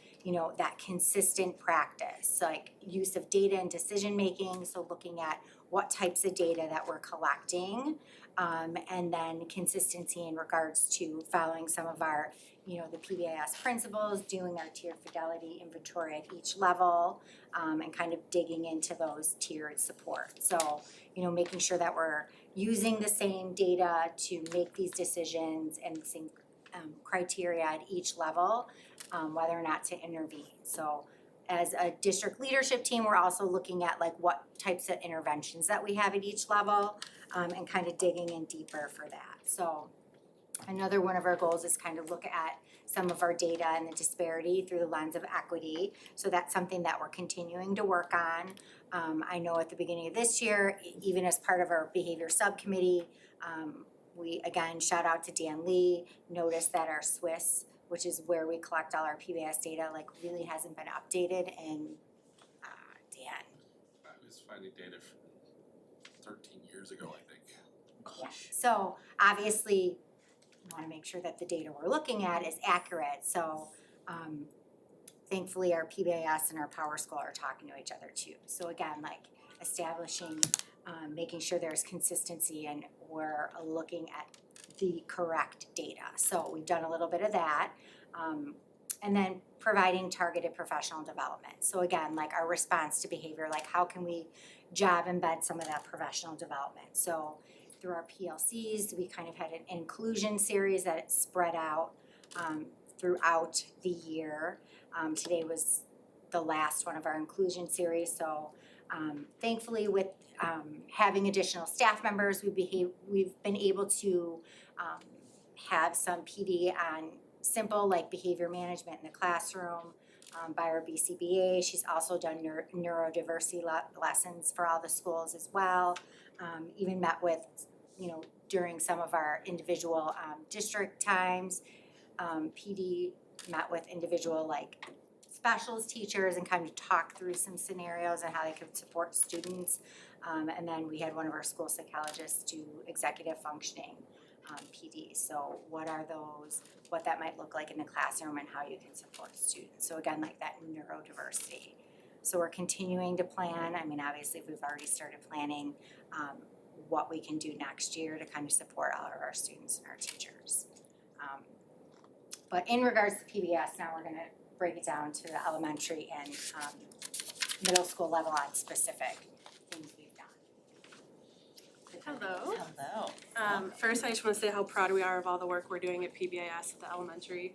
that consistent practice, like use of data and decision making. So looking at what types of data that we're collecting, and then consistency in regards to following some of our, the PBIS principles, doing our tier fidelity inventory at each level, and kind of digging into those tiered support. So, making sure that we're using the same data to make these decisions and the same criteria at each level, whether or not to intervene. So as a district leadership team, we're also looking at like what types of interventions that we have at each level, and kind of digging in deeper for that. So another one of our goals is kind of look at some of our data and the disparity through the lens of equity. So that's something that we're continuing to work on. I know at the beginning of this year, even as part of our behavior subcommittee, we again, shout out to Dan Lee, noticed that our Swiss, which is where we collect all our PBIS data, like really hasn't been updated, and Dan. I was finding data from 13 years ago, I think. Yeah. So obviously, we wanna make sure that the data we're looking at is accurate, so thankfully our PBIS and our Power School are talking to each other too. So again, like establishing, making sure there's consistency and we're looking at the correct data. So we've done a little bit of that. And then providing targeted professional development. So again, like our response to behavior, like how can we job embed some of that professional development? So through our PLCs, we kind of had an inclusion series that spread out throughout the year. Today was the last one of our inclusion series. So thankfully with having additional staff members, we've been able to have some PD on simple like behavior management in the classroom by our BCBA. She's also done neurodiversity lessons for all the schools as well. Even met with, during some of our individual district times, PD met with individual like specialist teachers and kind of talked through some scenarios and how they could support students. And then we had one of our school psychologists do executive functioning PD. So what are those, what that might look like in the classroom and how you can support students. So again, like that neurodiversity. So we're continuing to plan. I mean, obviously we've already started planning what we can do next year to kind of support all of our students and our teachers. But in regards to PBS, now we're gonna break it down to the elementary and middle school level on specific things we've done. Hello. First, I just want to say how proud we are of all the work we're doing at PBIS at the elementary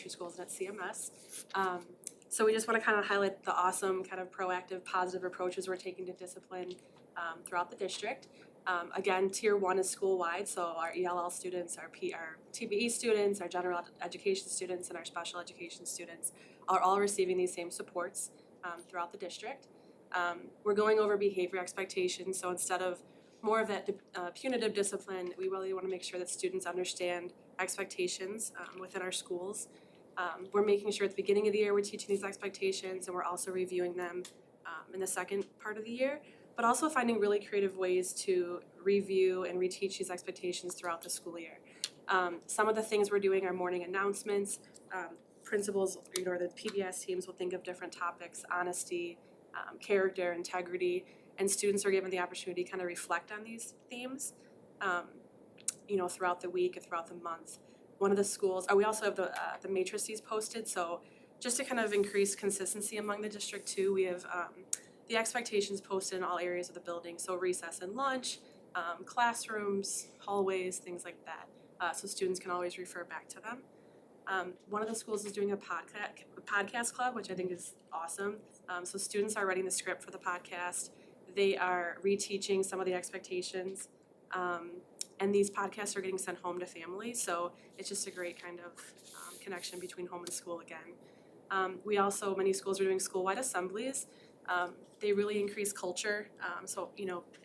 schools and at CMS. So we just want to kind of highlight the awesome kind of proactive, positive approaches we're taking to discipline throughout the district. Again, tier 1 is school-wide, so our ELL students, our TBE students, our general education students, and our special education students are all receiving these same supports throughout the district. We're going over behavior expectations, so instead of more of that punitive discipline. We really want to make sure that students understand expectations within our schools. We're making sure at the beginning of the year we're teaching these expectations, and we're also reviewing them in the second part of the year, but also finding really creative ways to review and reteach these expectations throughout the school year. Some of the things we're doing are morning announcements. Principals, or the PBS teams will think of different topics: honesty, character, integrity, and students are given the opportunity to kind of reflect on these themes, throughout the week and throughout the month. One of the schools, we also have the matrices posted, so just to kind of increase consistency among the district too, we have the expectations posted in all areas of the building, so recess and lunch, classrooms, hallways, things like that, so students can always refer back to them. One of the schools is doing a podcast club, which I think is awesome. So students are writing the script for the podcast. They are reteaching some of the expectations. And these podcasts are getting sent home to families, so it's just a great kind of connection between home and school again. We also, many schools are doing school-wide assemblies. They really increase culture. So,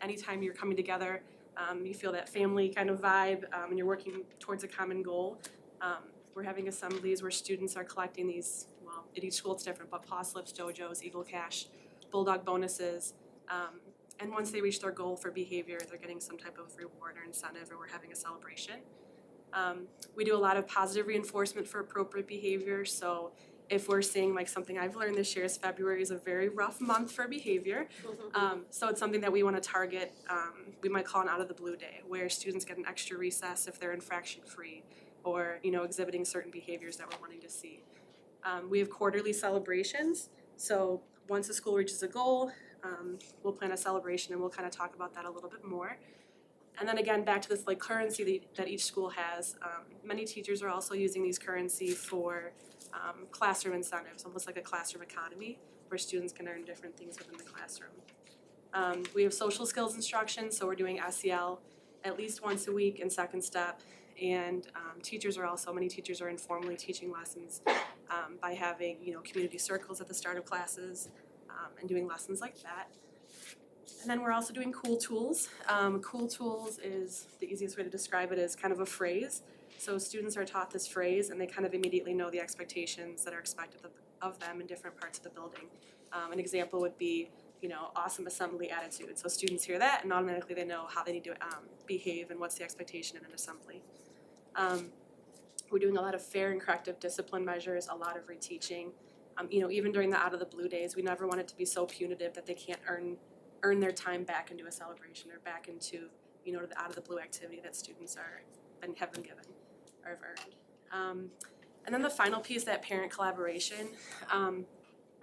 anytime you're coming together, you feel that family kind of vibe, and you're working towards a common goal. We're having assemblies where students are collecting these, well, at each school it's different, but paw slips, dojos, Eagle Cash, Bulldog bonuses. And once they reach their goal for behavior, they're getting some type of reward or incentive, or we're having a celebration. We do a lot of positive reinforcement for appropriate behavior. So if we're seeing, like, something I've learned this year is February is a very rough month for behavior. So it's something that we want to target. We might call an out of the blue day, where students get an extra recess if they're infraction free, or exhibiting certain behaviors that we're wanting to see. We have quarterly celebrations. So once a school reaches a goal, we'll plan a celebration, and we'll kind of talk about that a little bit more. And then again, back to this currency that each school has. Many teachers are also using these currency for classroom incentives, almost like a classroom economy, where students can earn different things within the classroom. We have social skills instruction, so we're doing SEL at least once a week in second step. And many teachers are informally teaching lessons by having, community circles at the start of classes, and doing lessons like that. And then we're also doing Cool Tools. Cool Tools is, the easiest way to describe it is kind of a phrase. So students are taught this phrase, and they kind of immediately know the expectations that are expected of them in different parts of the building. An example would be, awesome assembly attitude. So students hear that, and automatically they know how they need to behave and what's the expectation in an assembly. We're doing a lot of fair and corrective discipline measures, a lot of reteaching. Even during the out of the blue days, we never want it to be so punitive that they can't earn their time back into a celebration or back into, the out of the blue activity that students have been given or have earned. And then the final piece, that parent collaboration.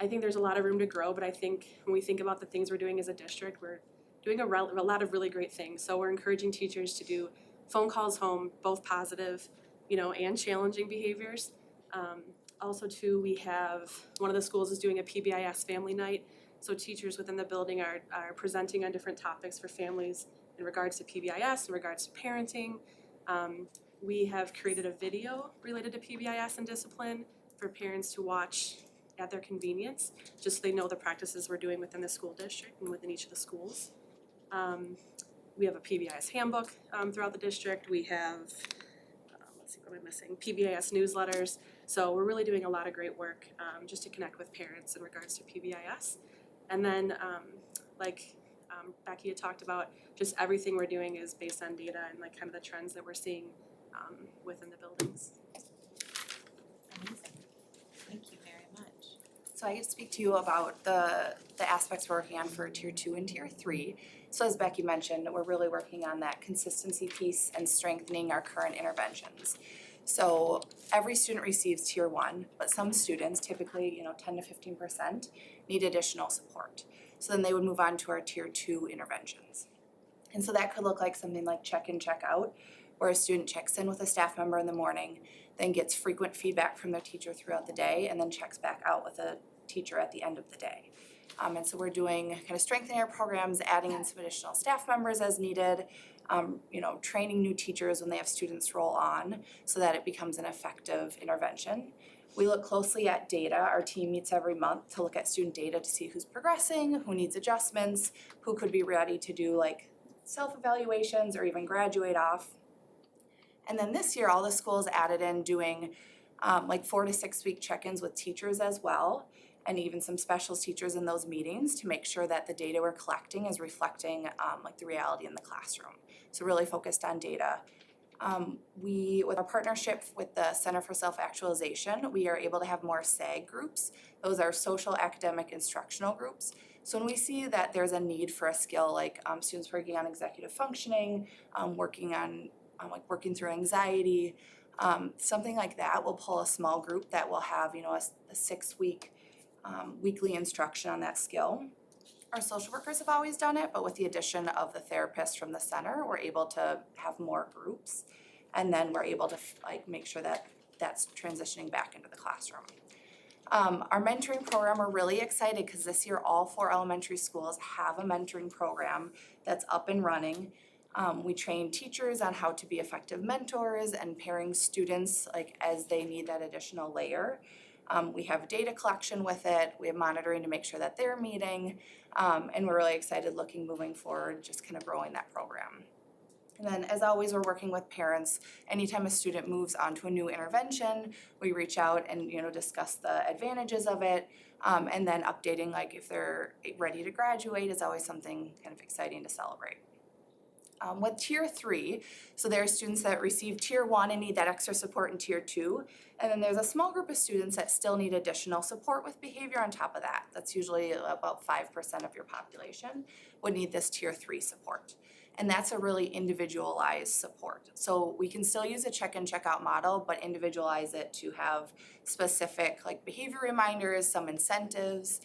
I think there's a lot of room to grow, but I think when we think about the things we're doing as a district, we're doing a lot of really great things. So we're encouraging teachers to do phone calls home, both positive, and challenging behaviors. Also too, we have, one of the schools is doing a PBIS family night. So teachers within the building are presenting on different topics for families in regards to PBIS, in regards to parenting. We have created a video related to PBIS and discipline for parents to watch at their convenience, just so they know the practices we're doing within the school district and within each of the schools. We have a PBIS handbook throughout the district. We have, what am I missing? PBIS newsletters. So we're really doing a lot of great work just to connect with parents in regards to PBIS. And then, Becky had talked about, just everything we're doing is based on data and kind of the trends that we're seeing within the buildings. Amazing. Thank you very much. So I get to speak to you about the aspects we're working on for Tier 2 and Tier 3. So as Becky mentioned, we're really working on that consistency piece and strengthening our current interventions. So every student receives Tier 1, but some students, typically 10 to 15%, need additional support. So then they would move on to our Tier 2 interventions. And so that could look like something like check in, check out, where a student checks in with a staff member in the morning, then gets frequent feedback from their teacher throughout the day, and then checks back out with a teacher at the end of the day. And so we're doing kind of strengthening our programs, adding in some additional staff members as needed, training new teachers when they have students roll on so that it becomes an effective intervention. We look closely at data. Our team meets every month to look at student data to see who's progressing, who needs adjustments, who could be ready to do self-evaluations or even graduate off. And then this year, all the schools added in doing like 4 to 6 week check-ins with teachers as well, and even some specials teachers in those meetings to make sure that the data we're collecting is reflecting like the reality in the classroom. So really focused on data. With our partnership with the Center for Self-Actualization, we are able to have more SAG groups. Those are social, academic, instructional groups. So when we see that there's a need for a skill like students working on executive functioning, working through anxiety, something like that, we'll pull a small group that will have, you know, a 6-week weekly instruction on that skill. Our social workers have always done it, but with the addition of the therapist from the center, we're able to have more groups, and then we're able to make sure that that's transitioning back into the classroom. Our mentoring program, we're really excited because this year all 4 elementary schools have a mentoring program that's up and running. We train teachers on how to be effective mentors and pairing students as they need that additional layer. We have data collection with it, we have monitoring to make sure that they're meeting, and we're really excited moving forward, just kind of growing that program. And then as always, we're working with parents. Anytime a student moves on to a new intervention, we reach out and discuss the advantages of it, and then updating if they're ready to graduate is always something kind of exciting to celebrate. With Tier 3, so there are students that receive Tier 1 and need that extra support in Tier 2, and then there's a small group of students that still need additional support with behavior on top of that. That's usually about 5% of your population would need this Tier 3 support. And that's a really individualized support. So we can still use a check-in, check-out model, but individualize it to have specific behavior reminders, some incentives.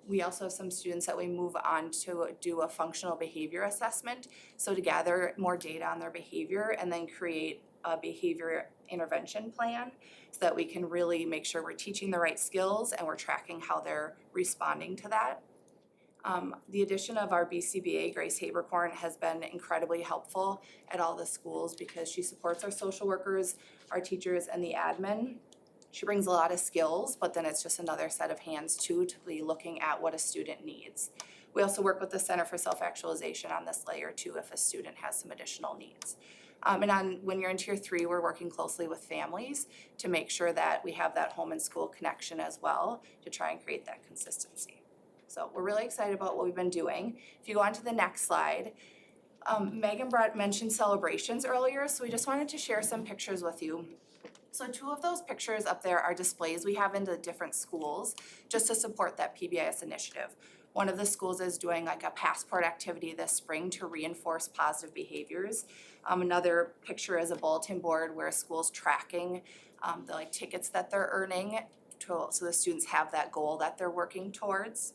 We also have some students that we move on to do a functional behavior assessment, so to gather more data on their behavior and then create a behavior intervention plan so that we can really make sure we're teaching the right skills and we're tracking how they're responding to that. The addition of our BCBA, Grace Habercorn, has been incredibly helpful at all the schools because she supports our social workers, our teachers, and the admin. She brings a lot of skills, but then it's just another set of hands too to be looking at what a student needs. We also work with the Center for Self-Actualization on this layer too if a student has some additional needs. When you're in Tier 3, we're working closely with families to make sure that we have that home and school connection as well to try and create that consistency. So we're really excited about what we've been doing. If you go on to the next slide, Megan mentioned celebrations earlier, so we just wanted to share some pictures with you. So 2 of those pictures up there are displays we have in the different schools just to support that PBIS initiative. One of the schools is doing a passport activity this spring to reinforce positive behaviors. Another picture is a bulletin board where a school's tracking the tickets that they're earning so the students have that goal that they're working towards.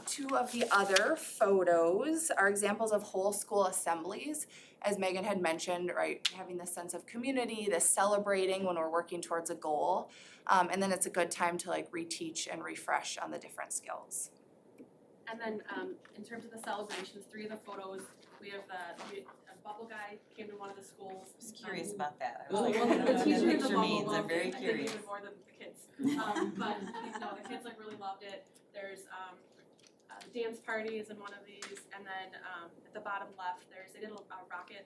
2 of the other photos are examples of whole school assemblies. As Megan had mentioned, right, having this sense of community, this celebrating when we're working towards a goal, and then it's a good time to reteach and refresh on the different skills. And then in terms of the celebrations, 3 of the photos, we have a bubble guy came to one of the schools. I was curious about that. I Oh, was well, like, I don't know the what teacher that in the picture bubble means. I'm loved very it. I curious. think even more than the kids. But the kids really loved it. There's the dance party is in one of these, and then at the bottom left, they did a rocket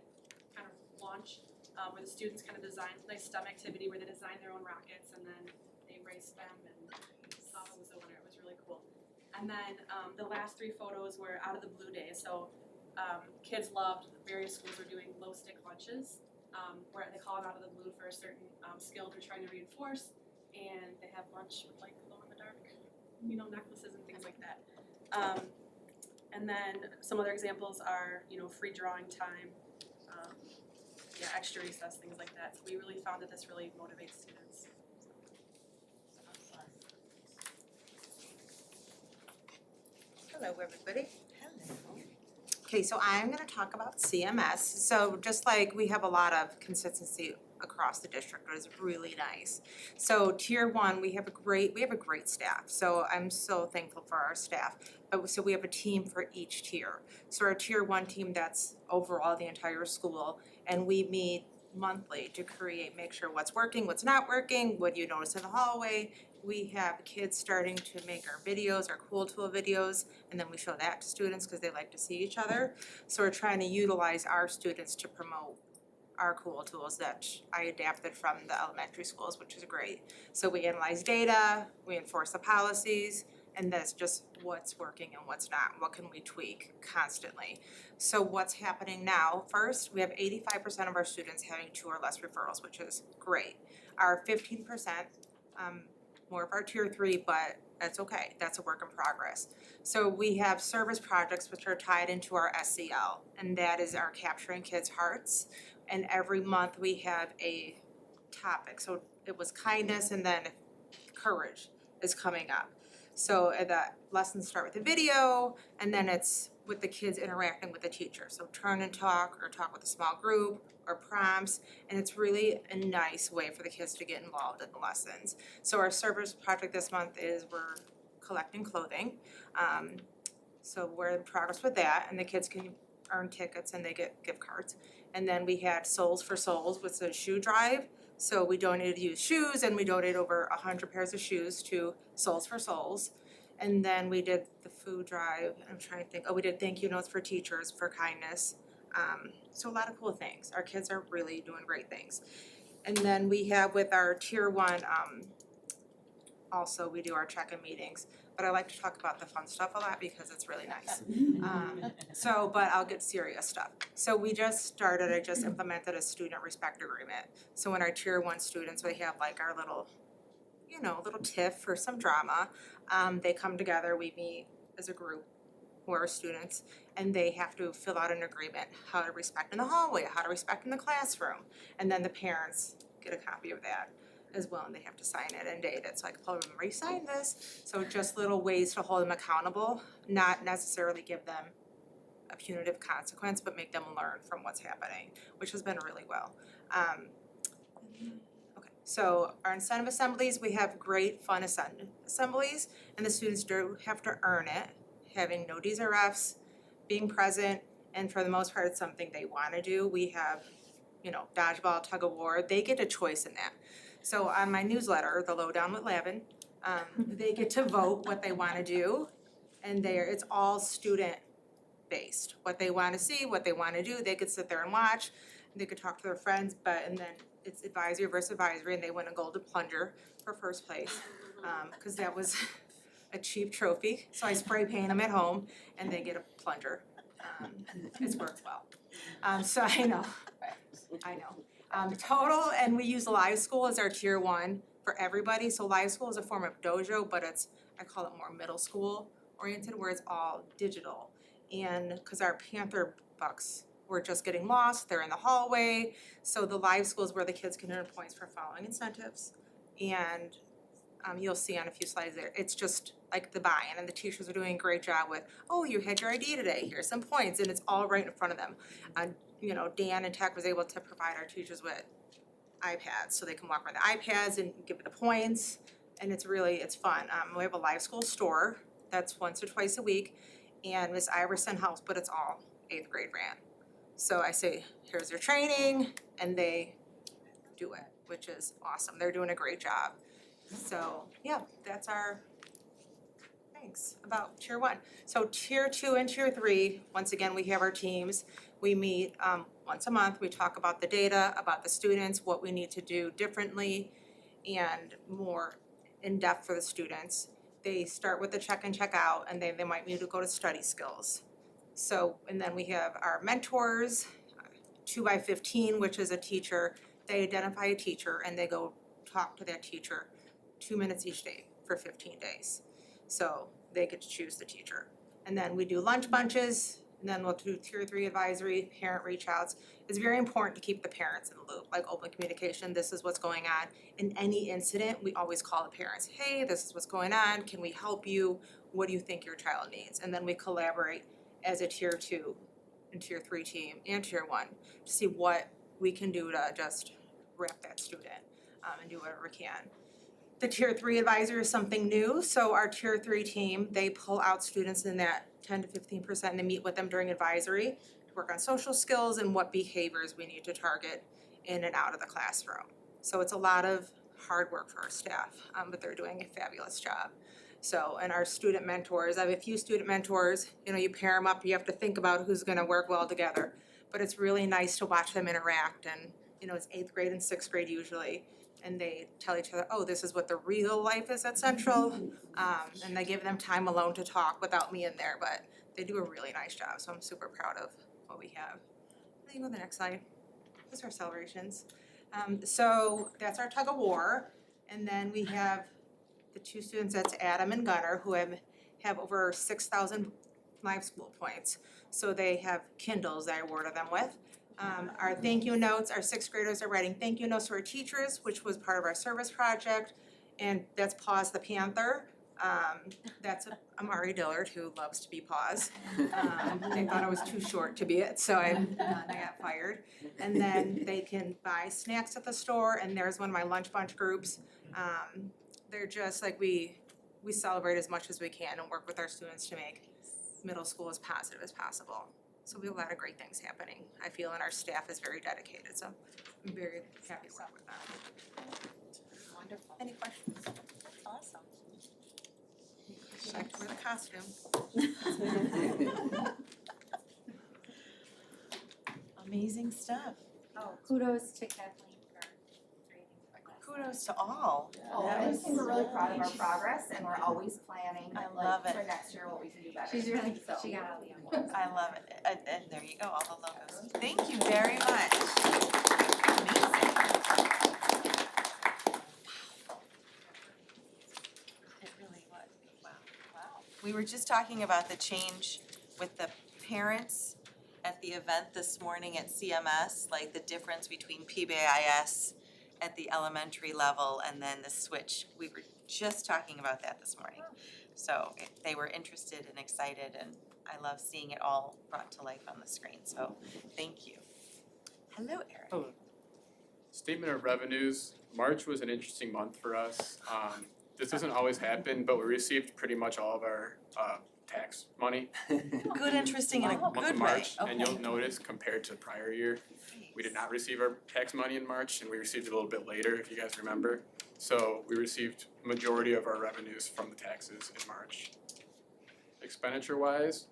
kind of launch where the students kind of designed a nice STEM activity where they designed their own rockets and then they raced them and Saba was the winner. It was really cool. And then the last 3 photos were out of the blue days. So kids loved, various schools were doing glow stick lunches where they call it out of the blue for a certain skill they're trying to reinforce, and they have lunch with glow in the dark, necklaces and things like that. And then some other examples are, free drawing time, extra recess, things like that. So we really found that this really motivates students. Hello, everybody. Okay, so I'm gonna talk about CMS. So just like we have a lot of consistency across the district, it is really nice. So Tier 1, we have a great staff. So I'm so thankful for our staff. So we have a team for each tier. So our Tier 1 team, that's overall the entire school, and we meet monthly to make sure what's working, what's not working, what you notice in the hallway, we have kids starting to make our videos, our Cool Tool videos, and then we show that to students because they like to see each other. So we're trying to utilize our students to promote our Cool Tools that I adapted from the elementary schools, which is great. So we analyze data, we enforce the policies, and that's just what's working and what's not, what can we tweak constantly. So what's happening now, first, we have 85% of our students having 2 or less referrals, which is great. Our 15%, more of our tier 3, but that's okay, that's a work in progress. So we have service projects which are tied into our SEL, and that is our Capturing Kids' Hearts. And every month we have a topic, so it was kindness and then courage is coming up. So the lessons start with a video, and then it's with the kids interacting with the teacher. So turn and talk, or talk with a small group, or prompts, and it's really a nice way for the kids to get involved in the lessons. So our service project this month is we're collecting clothing. So we're in progress with that, and the kids can earn tickets and they get gift cards. And then we had Souls for Souls, which is a shoe drive. So we donated used shoes, and we donated over 100 pairs of shoes to Souls for Souls. And then we did the food drive, I'm trying to think, we did thank you notes for teachers for kindness. So a lot of cool things. Our kids are really doing great things. And then we have with our tier 1, also we do our check-in meetings. But I like to talk about the fun stuff a lot because it's really nice. But I'll get serious stuff. So we just started, I just implemented a student respect agreement. So when our tier 1 students, we have like our little, little tiff for some drama. They come together, we meet as a group, who are students, and they have to fill out an agreement, how to respect in the hallway, how to respect in the classroom. And then the parents get a copy of that as well, and they have to sign it and date it. So I can tell them, re-sign this. So just little ways to hold them accountable, not necessarily give them a punitive consequence, but make them learn from what's happening, which has been really well. So our incentive assemblies, we have great fun assemblies, and the students do have to earn it, having no Ds or Fs, being present, and for the most part, it's something they wanna do. We have, dodgeball, tug of war, they get a choice in that. So on my newsletter, The Lowdown with Lavin, they get to vote what they wanna do, and it's all student-based. What they wanna see, what they wanna do, they could sit there and watch, they could talk to their friends, and then it's advisory versus advisory, and they win a golden plunger for first place, cause that was a cheap trophy. So I spray paint them at home, and they get a plunger. It's worked well. So I know. Total, and we use Live School as our tier 1 for everybody. So Live School is a form of dojo, but I call it more middle school oriented, where it's all digital. And because our Panther bucks were just getting lost, they're in the hallway. So the Live School is where the kids can earn points for following incentives. And you'll see on a few slides there, it's just like the buy-in, and the teachers are doing a great job with, you had your ID today, here's some points, and it's all right in front of them. Dan and Tech was able to provide our teachers with iPads, so they can walk around the iPads and give the points, and it's fun. We have a Live School store that's once or twice a week, and Miss Iverson helps, but it's all 8th grade ran. So I say, here's their training, and they do it, which is awesome. They're doing a great job. So, that's our thanks about tier 1. So tier 2 and tier 3, once again, we have our teams. We meet once a month. We talk about the data, about the students, what we need to do differently, and more in depth for the students. They start with the check in, check out, and they might need to go to study skills. So, and then we have our mentors, 2x15, which is a teacher. They identify a teacher and they go talk to that teacher 2 minutes each day for 15 days. So they get to choose the teacher. And then we do lunch bunches, and then we'll do tier 3 advisory, parent reach outs. It's very important to keep the parents in the loop, like open communication, this is what's going on. In any incident, we always call the parents, hey, this is what's going on, can we help you? What do you think your child needs? And then we collaborate as a tier 2 and tier 3 team and tier 1 to see what we can do to just wrap that student and do whatever we can. The tier 3 advisor is something new, so our tier 3 team, they pull out students in that 10 to 15% and they meet with them during advisory to work on social skills and what behaviors we need to target in and out of the classroom. So it's a lot of hard work for our staff, but they're doing a fabulous job. So, and our student mentors, I have a few student mentors, you know, you pair them up, you have to think about who's gonna work well together. But it's really nice to watch them interact and, you know, it's 8th grade and 6th grade usually. And they tell each other, oh, this is what the real life is at Central. And they give them time alone to talk without me in there, but they do a really nice job, so I'm super proud of what we have. Then you go to the next slide. Those are our celebrations. So that's our tug of war. And then we have the two students, that's Adam and Gunnar, who have over 6,000 live school points. So they have Kindles that I awarded them with. Our thank you notes, our 6th graders are writing thank you notes to our teachers, which was part of our service project. And that's Paws the Panther. That's Amari Dillard, who loves to be Paws. They thought I was too short to be it, so I got fired. And then they can buy snacks at the store, and there's one of my lunch bunch groups. They're just like, we celebrate as much as we can and work with our students to make middle school as positive as possible. So we have a lot of great things happening, I feel, and our staff is very dedicated, so I'm very happy to work with them. Wonderful. Any questions? That's awesome. I have to wear the costume. Amazing stuff. Oh, kudos to Kathleen for creating that. Kudos to all. We're really proud of our progress and we're always planning I love it. for next year what we can do better. She's really, So- she got all the awards. I love it. And there you go, all the logos. Thank you very much. Amazing. It really was. Wow. We were just talking about the change with the parents at the event this morning at CMS, like the difference between PBIS at the elementary level and then the switch. We were just talking about that this morning. So they were interested and excited, and I love seeing it all brought to life on the screen, so thank you. Hello, Eric. Hello. Statement of revenues, March was an interesting month for us. This doesn't always happen, but we received pretty much all of our tax money Good, interesting, and a month good of way. March. And you'll Okay. notice compared to prior year, we did not receive our tax money in March and we received it a little bit later, if you guys remember. So we received majority of our revenues from the taxes in March. Expenditure wise,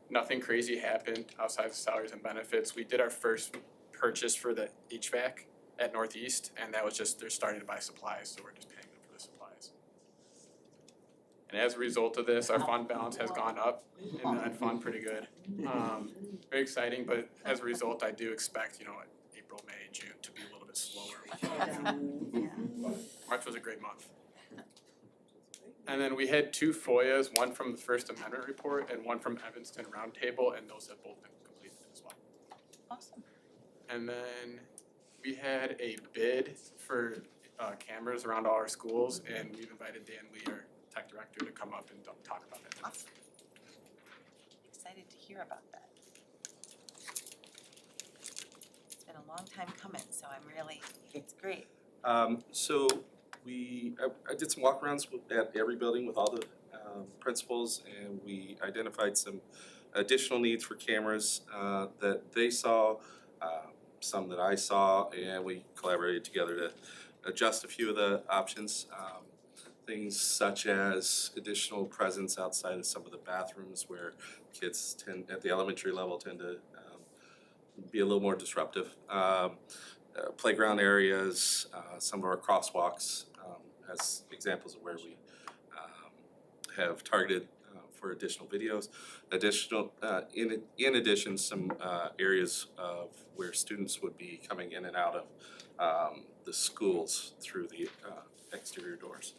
nothing crazy happened outside of salaries and benefits. We did our first purchase for the HVAC at Northeast, and that was just, they're starting to buy supplies, so we're just paying them for the supplies. And as a result of this, our fund balance has gone up in that fund pretty good. Very exciting, but as a result, I do expect, April, May, June to be a little bit slower. But March was a great month. And then we had 2 FOIAs, one from the First Amendment report and one from Evanston Roundtable, and those have both been completed as well. Awesome. And then we had a bid for cameras around all our schools, and we've invited Dan Lee, our tech director, to come up and talk about that. Awesome. Excited to hear about that. It's been a long time coming, so it's great. So I did some walkarounds at every building with all the principals, and we identified some additional needs for cameras that they saw, some that I saw, and we collaborated together to adjust a few of the options. Things such as additional presence outside of some of the bathrooms where kids at the elementary level tend to be a little more disruptive. Playground areas, some of our crosswalks as examples of where we have targeted for additional videos. In addition, some areas of where students would be coming in and out of the schools through the exterior doors.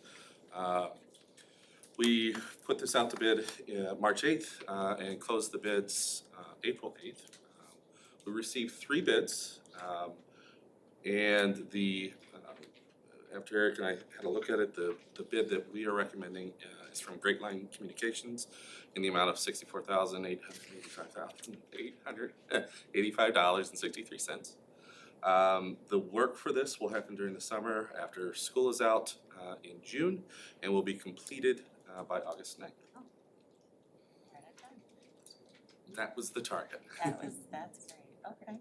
We put this out to bid March 8th and closed the bids April 8th. We received 3 bids, and after Eric and I had a look at it, the bid that we are recommending is from Great Line Communications in the amount of $64,885.63. The work for this will happen during the summer after school is out in June, and will be completed by August 9th. Oh. Right on time. That was the target. That's great, okay.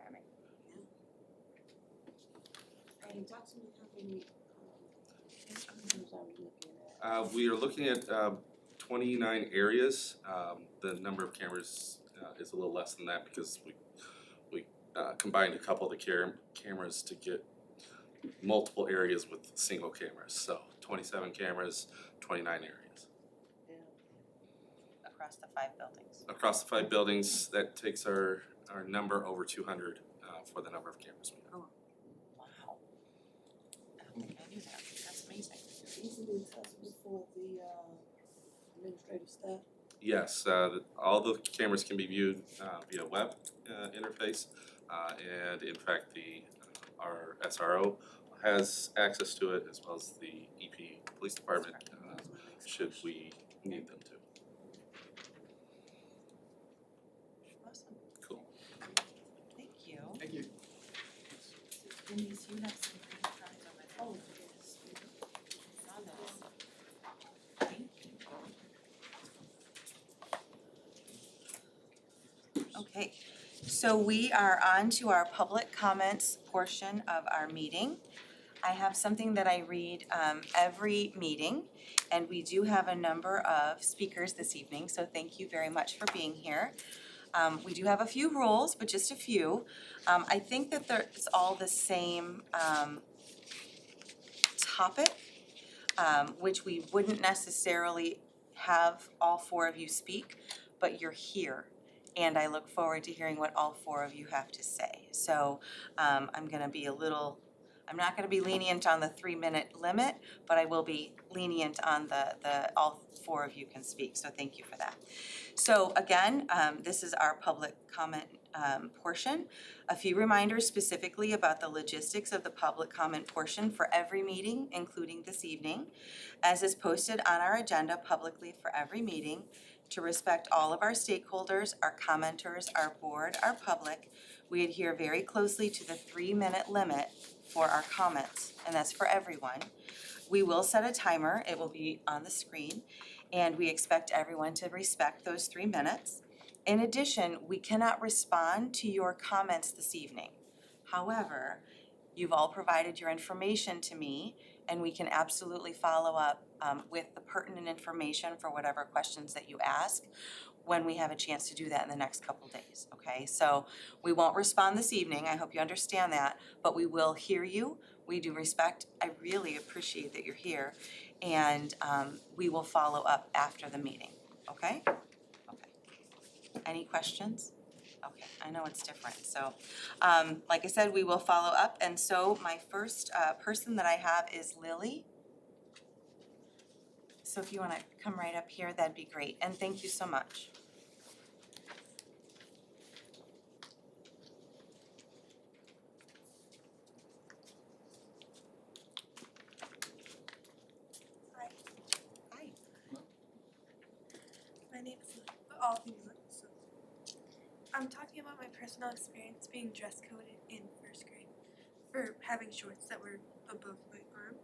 And talk to me how many We are looking at 29 areas. The number of cameras is a little less than that because we combined a couple of the cameras to get multiple areas with single cameras. So 27 cameras, 29 areas. Across the 5 buildings. Across the 5 buildings, that takes our number over 200 for the number of cameras we have. Wow. I don't think I knew that. That's amazing. Easily accessible for the administrative staff. Yes, all the cameras can be viewed via web interface, and in fact, our SRO has access to it as well as the EP Police Department, should we need them to. Awesome. Cool. Thank you. Thank you. Denise, you have some green cards over there. Oh, yes. I saw those. Thank you. Okay, so we are on to our public comments portion of our meeting. I have something that I read every meeting, and we do have a number of speakers this evening, so thank you very much for being here. We do have a few rules, but just a few. I think that it's all the same topic, which we wouldn't necessarily have all 4 of you speak, but you're here. And I look forward to hearing what all 4 of you have to say. So I'm not gonna be lenient on the 3-minute limit, but I will be lenient on the all 4 of you can speak, so thank you for that. So again, this is our public comment portion. A few reminders specifically about the logistics of the public comment portion for every meeting, including this evening, as is posted on our agenda publicly for every meeting. To respect all of our stakeholders, our commenters, our board, our public, we adhere very closely to the 3-minute limit for our comments, and that's for everyone. We will set a timer, it will be on the screen, and we expect everyone to respect those 3 minutes. In addition, we cannot respond to your comments this evening. However, you've all provided your information to me, and we can absolutely follow up with the pertinent information for whatever questions that you ask when we have a chance to do that in the next couple days, okay? So we won't respond this evening, I hope you understand that, but we will hear you. We do respect, I really appreciate that you're here, and we will follow up after the meeting, okay? Okay. Any questions? Okay, I know it's different, so like I said, we will follow up, and so my first person that I have is Lily. So if you wanna come right up here, that'd be great, and thank you so much. My name is all things. I'm talking about my personal experience being dress coded in first grade for having shorts that were above my arm.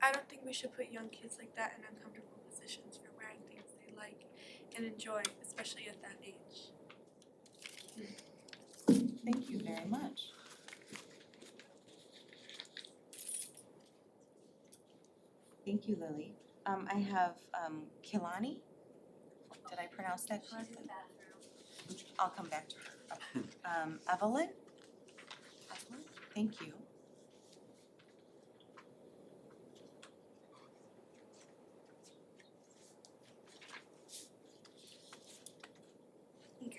I don't think we should put young kids like that in uncomfortable positions for wearing things they like and enjoy, especially at that age. Thank you very much. Thank you, Lily. I have Kilani. Did I pronounce that correctly? I'll come back to her. Evelyn? Evelyn, thank you. Okay.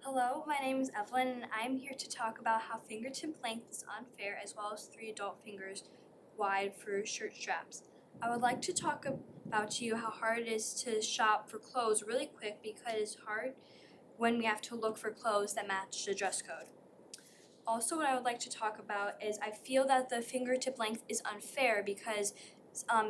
Hello, my name is Evelyn, and I'm here to talk about how fingertip length is unfair as well as 3 adult fingers wide for shirt straps. I would like to talk about to you how hard it is to shop for clothes really quick because it's hard when we have to look for clothes that match the dress code. Also, what I would like to talk about is I feel that the fingertip length is unfair because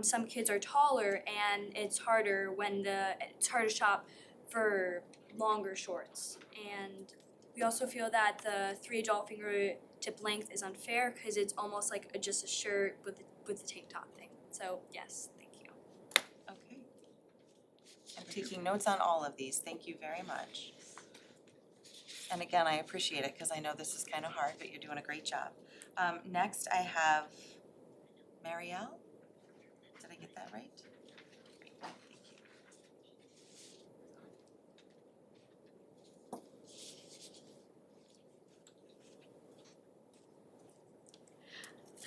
some kids are taller and it's harder to shop for longer shorts. And we also feel that the 3 adult fingertip length is unfair because it's almost like just a shirt with the tank top thing. So yes, thank you. Okay. I'm taking notes on all of these. Thank you very much. And again, I appreciate it because I know this is kind of hard, but you're doing a great job. Next, I have Marielle. get that right? Great, thank you.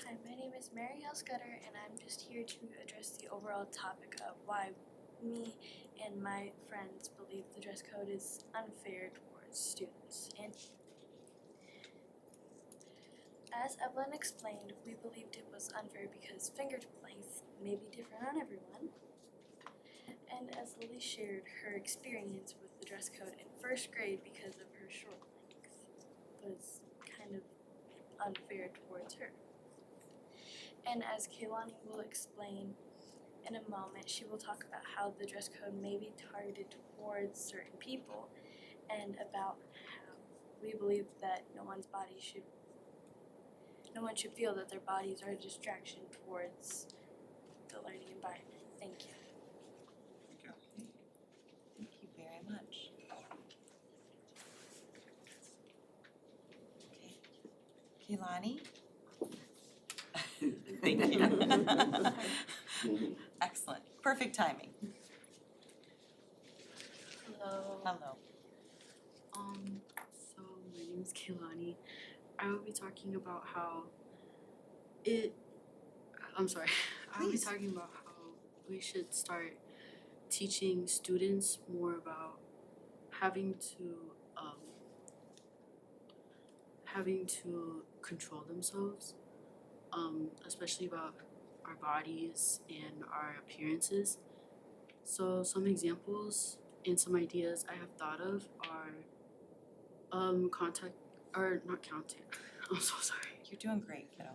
Hi, my name is Mary Scudder, and I'm just here to address the overall topic of why me and my friends believe the dress code is unfair towards students. And as Evelyn explained, we believed it was unfair because fingertip length may be different on everyone. And as Lily shared, her experience with the dress code in first grade because of her short length was kind of unfair towards her. And as Kaylani will explain in a moment, she will talk about how the dress code may be targeted towards certain people and about how we believe that no one should feel that their bodies are a distraction towards the learning environment. Thank you. Thank you very much. Okay, Kehlani? Thank you. Excellent, perfect timing. Hello. Hello. So my name is Kehlani. I will be talking about how I will be talking about how we should start teaching students more about having to control themselves, especially about our bodies and our appearances. So some examples and some ideas I have thought of are I'm so sorry. You're doing great, kiddo.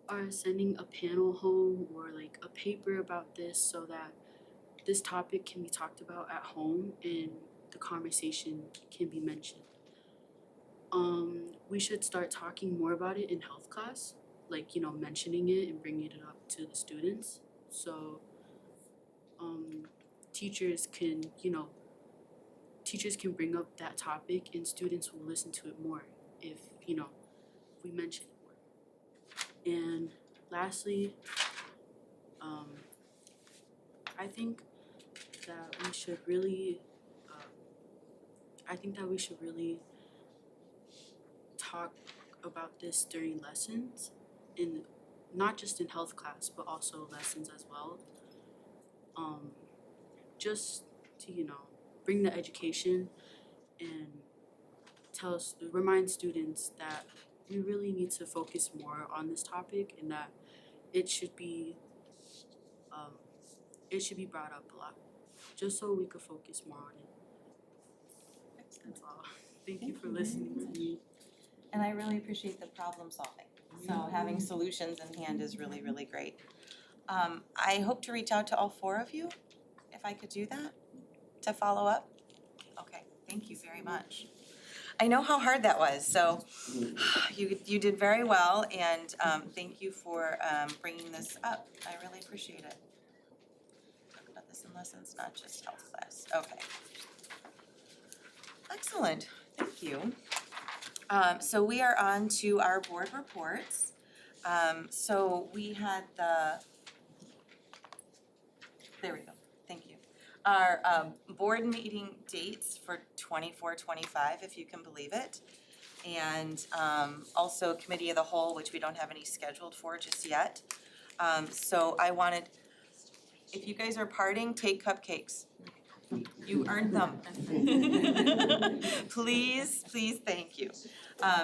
Are sending a panel home or like a paper about this so that this topic can be talked about at home and the conversation can be mentioned. We should start talking more about it in health class, like, mentioning it and bringing it up to the students. So teachers can bring up that topic and students will listen to it more if we mention it more. And lastly, I think that we should really talk about this during lessons, not just in health class but also lessons as well. Just to bring the education and remind students that we really need to focus more on this topic and that it should be brought up a lot, just so we could focus more on it. That's all. Thank you for listening to me. And I really appreciate the problem solving. So having solutions in hand is really, really great. I hope to reach out to all four of you, if I could do that, to follow up. Okay, thank you very much. I know how hard that was, so you did very well, and thank you for bringing this up. I really appreciate it. Talk about this in lessons, not just health class. Okay. Excellent, thank you. So we are on to our board reports. So we had there we go, thank you. Our board meeting dates for 24-25, if you can believe it. And also committee of the whole, which we don't have any scheduled for just yet. So I wanted, if you guys are parting, take cupcakes. You earned them. Please, please, thank you.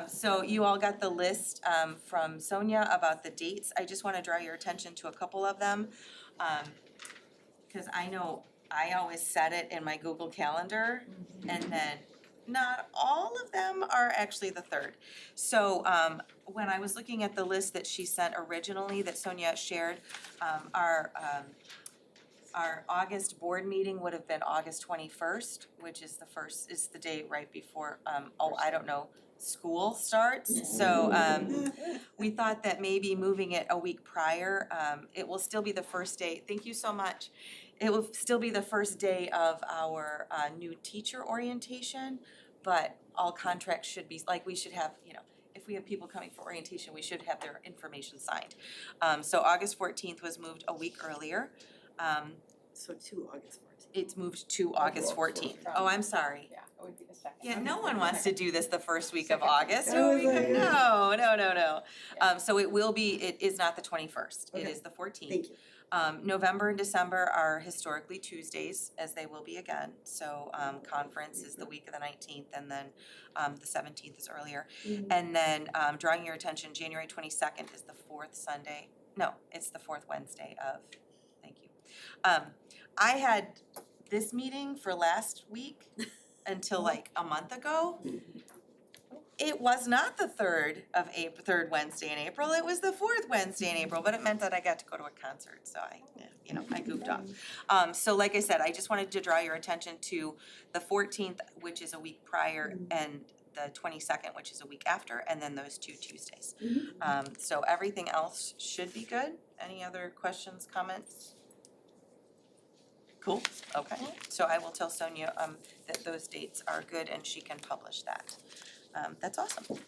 So you all got the list from Sonia about the dates. I just wanna draw your attention to a couple of them. Cause I know I always set it in my Google Calendar and then not all of them are actually the third. So when I was looking at the list that she sent originally, that Sonia shared, our August board meeting would have been August 21st, which is the day right before, school starts. So we thought that maybe moving it a week prior, it will still be the first day, thank you so much. It will still be the first day of our new teacher orientation, but all contracts should be, like we should have, if we have people coming for orientation, we should have their information signed. So August 14th was moved a week earlier. So to August 14th. It's moved to August 14th. Oh, I'm sorry. Yeah, it would be the second. Yeah, no one wants to do this the first week of Second. August. That was like- No. So it will be, it is not the 21st. It Okay. is the 14th. Thank you. November and December are historically Tuesdays, as they will be again. So conference is the week of the 19th, and then the 17th is earlier. And then drawing your attention, January 22nd is the fourth Sunday. No, it's the fourth Wednesday of, thank you. I had this meeting for last week until like a month ago. It was not the third Wednesday in April, it was the fourth Wednesday in April, but it meant that I got to go to a concert, so I goofed off. So like I said, I just wanted to draw your attention to the 14th, which is a week prior, and the 22nd, which is a week after, and then those 2 Tuesdays. So everything else should be good. Any other questions, comments? Cool, okay. So I will tell Sonia that those dates are good and she can publish that. That's awesome.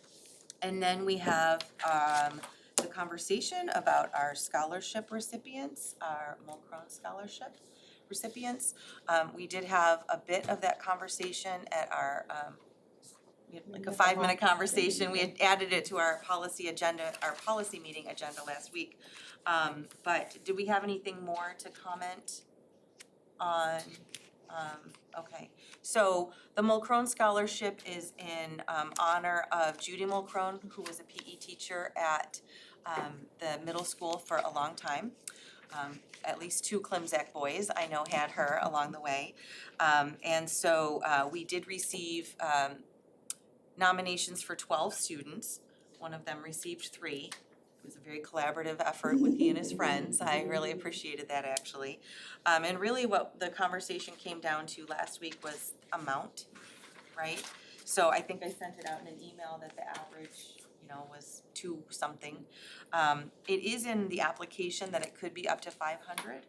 And then we have the conversation about our scholarship recipients, our Mulcrone Scholarship recipients. We did have a bit of that conversation at our, we had like a 5-minute conversation. We had added it to our policy agenda, our policy meeting agenda last week. But do we have anything more to comment on? Okay, so the Mulcrone Scholarship is in honor of Judy Mulcrone, who was a PE teacher at the middle school for a long time. At least 2 Klimzak boys I know had her along the way. And so we did receive nominations for 12 students. One of them received 3. It was a very collaborative effort with he and his friends. I really appreciated that, actually. And really what the conversation came down to last week was amount, right? So I think I sent it out in an email that the average, was 2 something. It is in the application that it could be up to 500.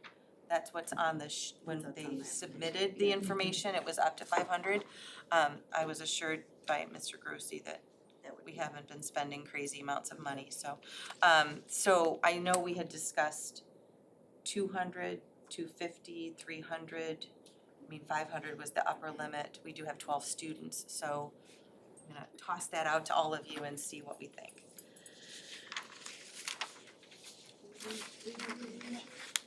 That's what's on the, when they submitted the information, it was up to 500. I was assured by Mr. Grossi that we haven't been spending crazy amounts of money, so. So I know we had discussed 200, 250, 300, 500 was the upper limit. We do have 12 students, so I'm gonna toss that out to all of you and see what we think.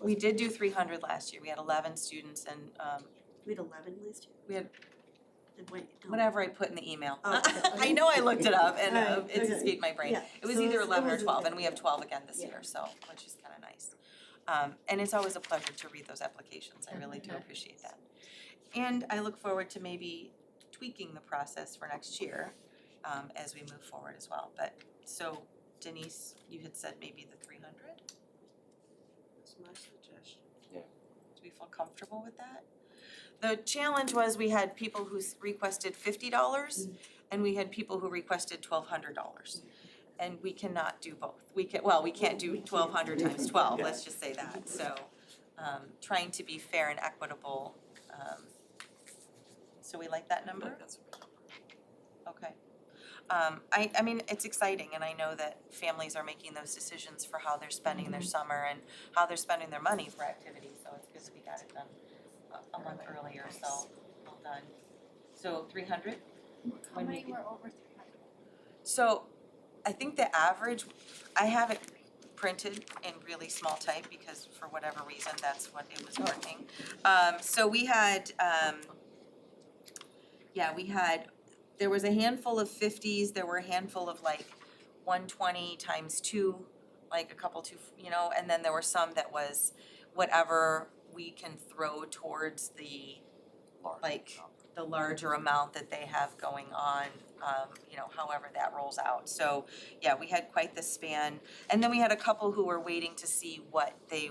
We did do 300 last year. We had 11 students and We had 11 last year? we had And wait, no. whatever I put in the email. Oh, okay. I know I looked it up and Alright, it's okay. escaped my brain. Yeah, It was so either it 11 or wasn't 12 that and we have 12 again this year, so, which is kinda nice. And it's always a pleasure to read those applications. I really do appreciate that. And I look forward to maybe tweaking the process for next year as we move forward as well. But, so Denise, you had said maybe the 300? That's my suggestion. Do we feel comfortable with that? The challenge was we had people who requested $50 and we had people who requested $1,200. And we cannot do both. We can't do 1,200 times 12, let's just say that. So trying to be fair and equitable. So we like that number? Okay. I mean, it's exciting and I know that families are making those decisions for how they're spending their summer and how they're spending their money for activities, so it's good that we got it done a month earlier, so well done. So 300? How many were over 300? So I think the average, I have it printed in really small type because for whatever reason, that's what it was working. So we had, there was a handful of 50s, there were a handful of like 120 times 2, like a couple 2, and then there were some that was whatever we can throw towards the, like, the larger amount that they have going on, however that rolls out. So, yeah, we had quite the span. And then we had a couple who were waiting to see what they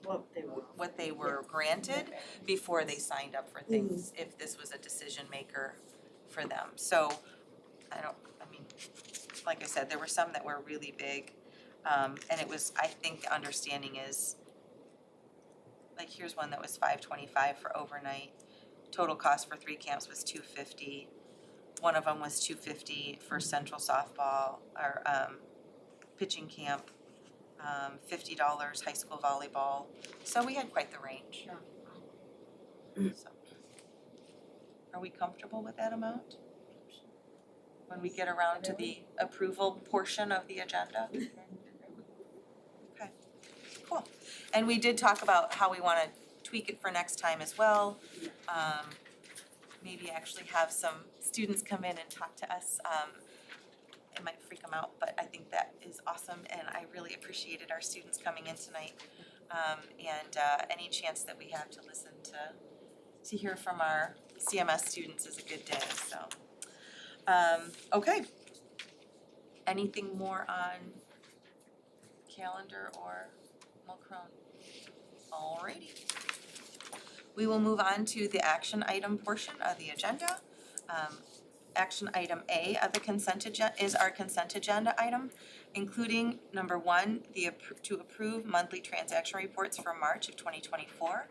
were granted before they signed up for things, if this was a decision maker for them. So, like I said, there were some that were really big. And it was, I think the understanding is, like, here's one that was $525 for overnight. Total cost for 3 camps was $250. One of them was $250 for central softball or pitching camp. $50 high school volleyball. So we had quite the range. So, are we comfortable with that amount? When we get around to the approval portion of the agenda? Okay, cool. And we did talk about how we wanna tweak it for next time as well. Maybe actually have some students come in and talk to us. It might freak them out, but I think that is awesome, and I really appreciated our students coming in tonight. And any chance that we have to listen to hear from our CMS students is a good day, so. Okay. Anything more on calendar or Mulcrone? Alrighty. We will move on to the action item portion of the agenda. Action item A of the consent agenda is our consent agenda item, including number 1, to approve monthly transaction reports for March of 2024.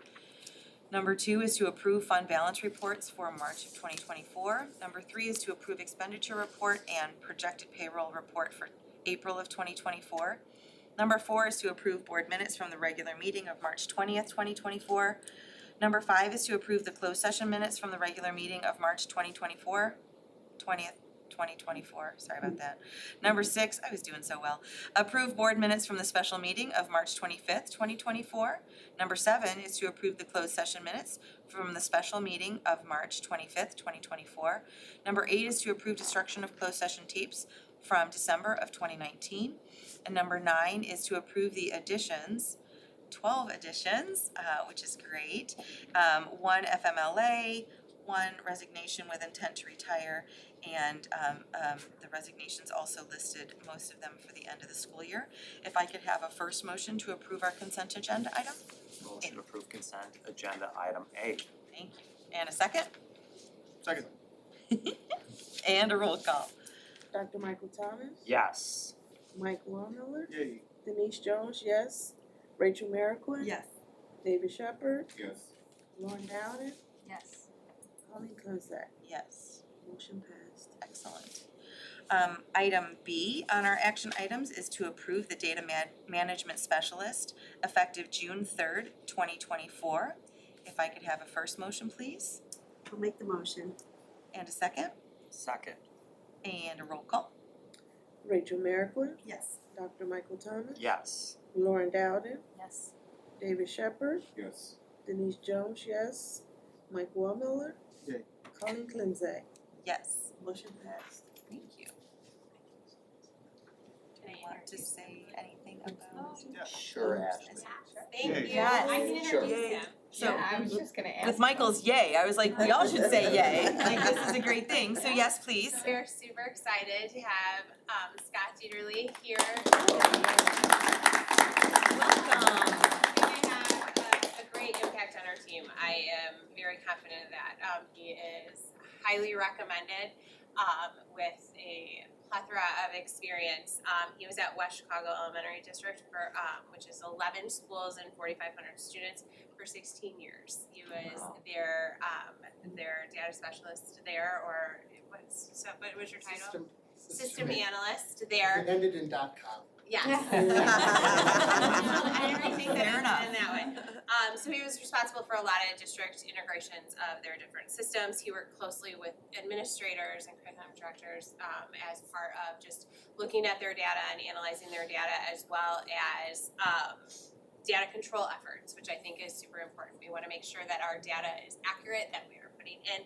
Number 2 is to approve fund balance reports for March of 2024. Number 3 is to approve expenditure report and projected payroll report for April of 2024. Number 4 is to approve board minutes from the regular meeting of March 20th, 2024. Number 5 is to approve the closed session minutes from the regular meeting of March 2024. Sorry about that. Number 6, I was doing so well. Approve board minutes from the special meeting of March 25th, 2024. Number 7 is to approve the closed session minutes from the special meeting of March 25th, 2024. Number 8 is to approve destruction of closed session tapes from December of 2019. And number 9 is to approve the additions, 12 additions, which is great. 1 FMLA, 1 resignation with intent to retire, and the resignations also listed, most of them for the end of the school year. If I could have a first motion to approve our consent agenda item? Motion to approve consent agenda item A. Thank you. And a second? Second. And a roll call. Dr. Michael Thomas? Yes. Mike Lawmiller? Yay. Denise Jones, yes. Rachel Merrickwin? Yes. David Shepherd? Yes. Lauren Dowden? Yes. Colleen Closett? Yes. Motion passed. Excellent. Item B on our action items is to approve the data management specialist effective June 3rd, 2024. If I could have a first motion, please. I'll make the motion. And a second? Second. And a roll call? Rachel Merrickwin? Yes. Dr. Michael Thomas? Yes. Lauren Dowden? Yes. David Shepherd? Yes. Denise Jones, yes. Mike Lawmiller? Yay. Colleen Closett? Yes. Motion passed. Thank you. Do you want to say anything about? Yeah. Sure, Ashley. Thank Yay. you. Yes. I can Sure. introduce him. So Yeah, I was just gonna ask. with Michael's yay, I was like, we all should say yay. Like, this is a great thing. So yes, please. We're super excited to have Scott Dieterle here. Welcome. He's gonna have a great impact on our team. I am very confident of that. He is highly recommended with a plethora of experience. He was at West Chicago Elementary District for which is 11 schools and 4,500 students for 16 years. He was their data specialist there, or what was your title? System analyst there. It ended in .com. Yes. I didn't think that Fair it was enough. in that way. So he was responsible for a lot of district integrations of their different systems. He worked closely with administrators and curriculum directors as part of just looking at their data and analyzing their data, as well as data control efforts, which I think is super important. We want to make sure that our data is accurate, that we are putting in.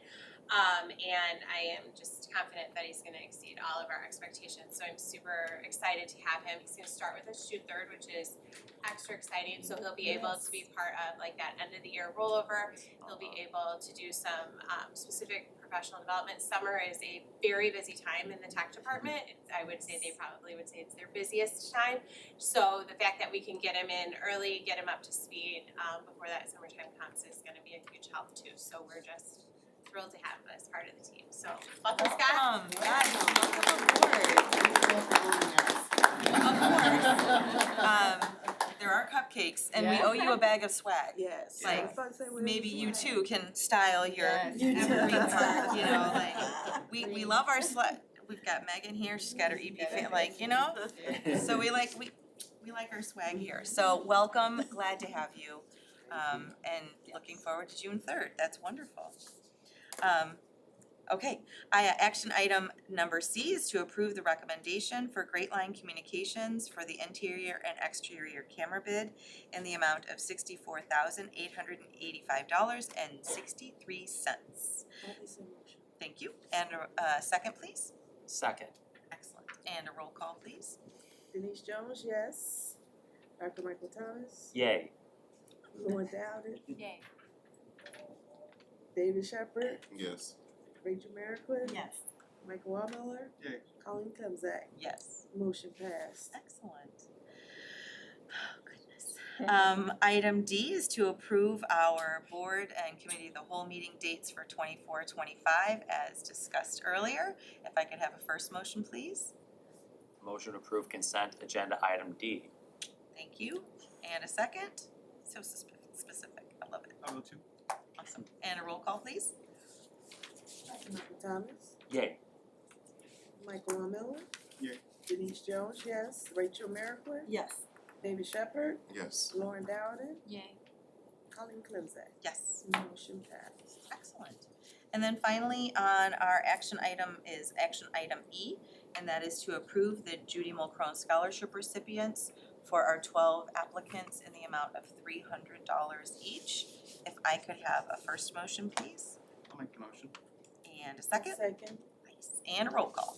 And I am just confident that he's gonna exceed all of our expectations, so I'm super excited to have him. He's gonna start with us June 3rd, which is extra exciting, so he'll be able to be part of like that end of the year rollover. He'll be able to do some specific professional development. Summer is a very busy time in the tech department. I would say they probably would say it's their busiest time. So the fact that we can get him in early, get him up to speed before that summertime comes is gonna be a huge help too. So we're just thrilled to have him as part of the team. So welcome, Scott. Welcome, yes, welcome aboard. There are cupcakes, and we owe you a bag of swag. Yes. Like, I was about to say, where's maybe the you swag? too can style your Yes. evergreen part, you know, like, we love our we've got Megan here, she's got her EP fan, like, you know? So we We like our swag here. So welcome, glad to have you. And looking forward to June 3rd. That's wonderful. Okay, action item number C is to approve the recommendation for Great Line Communications for the interior and exterior camera bid in the amount of $64,885.63. Thank you. And a second, please. Second. Excellent. And a roll call, please. Denise Jones, yes. Dr. Michael Thomas, Yay. Lauren Dowden, Yay. David Shepherd, Yes. Rachel Merrickwin, Yes. Michael Wallmiller, Yay. Colleen Clemzak. Yes. Motion passed. Excellent. Oh, goodness. Item D is to approve our board and committee of the whole meeting dates for 24-25 as discussed earlier. If I could have a first motion, please. Motion to approve consent agenda item D. Thank you. And a second. So specific. I love it. I'll go too. Awesome. And a roll call, please. Dr. Michael Thomas, Yay. Michael Wallmiller, Yay. Denise Jones, yes. Rachel Merrickwin, Yes. David Shepherd, Yes. Lauren Dowden, Yay. Colleen Clemzak. Yes. Motion passed. Excellent. And then finally, on our action item is action item E, and that is to approve the Judy Mulcrone Scholarship recipients for our 12 applicants in the amount of $300 each. If I could have a first motion, please, I'll make the motion. and a second. Second, Nice. And a roll call.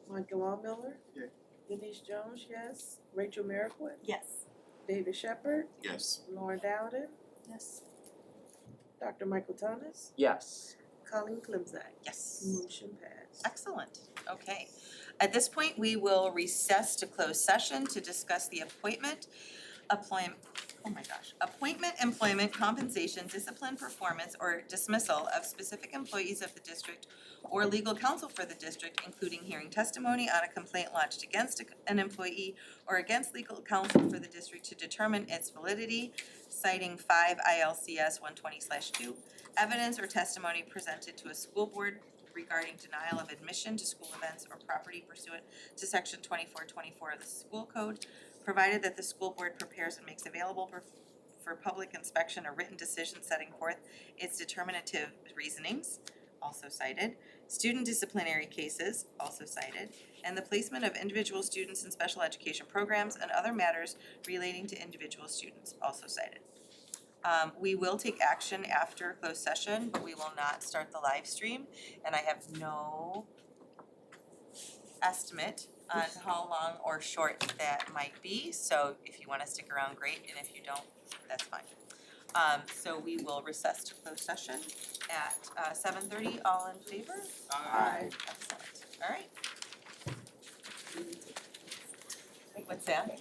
Michael Wallmiller, Yay. Denise Jones, yes. Rachel Merrickwin, Yes. David Shepherd, Yes. Lauren Dowden, Yes. Dr. Michael Thomas, Yes. Colleen Clemzak. Yes. Motion passed. Excellent. Okay. At this point, we will recess to close session to discuss the appointment, employment, compensation, discipline, performance, or dismissal of specific employees of the district or legal counsel for the district, including hearing testimony on a complaint lodged against an employee or against legal counsel for the district to determine its validity, citing 5 ILCS 120/2, evidence or testimony presented to a school board regarding denial of admission to school events or property pursuant to section 2424 of the school code, provided that the school board prepares and makes available for public inspection a written decision setting forth its determinative reasonings, also cited, student disciplinary cases, also cited, and the placement of individual students in special education programs and other matters relating to individual students, also cited. We will take action after closed session, but we will not start the live stream, and I have no estimate on how long or short that might be, so if you wanna stick around, great, and if you don't, that's fine. So we will recess to closed session at 7:30, all in favor? Aye. Excellent, all right. What's that?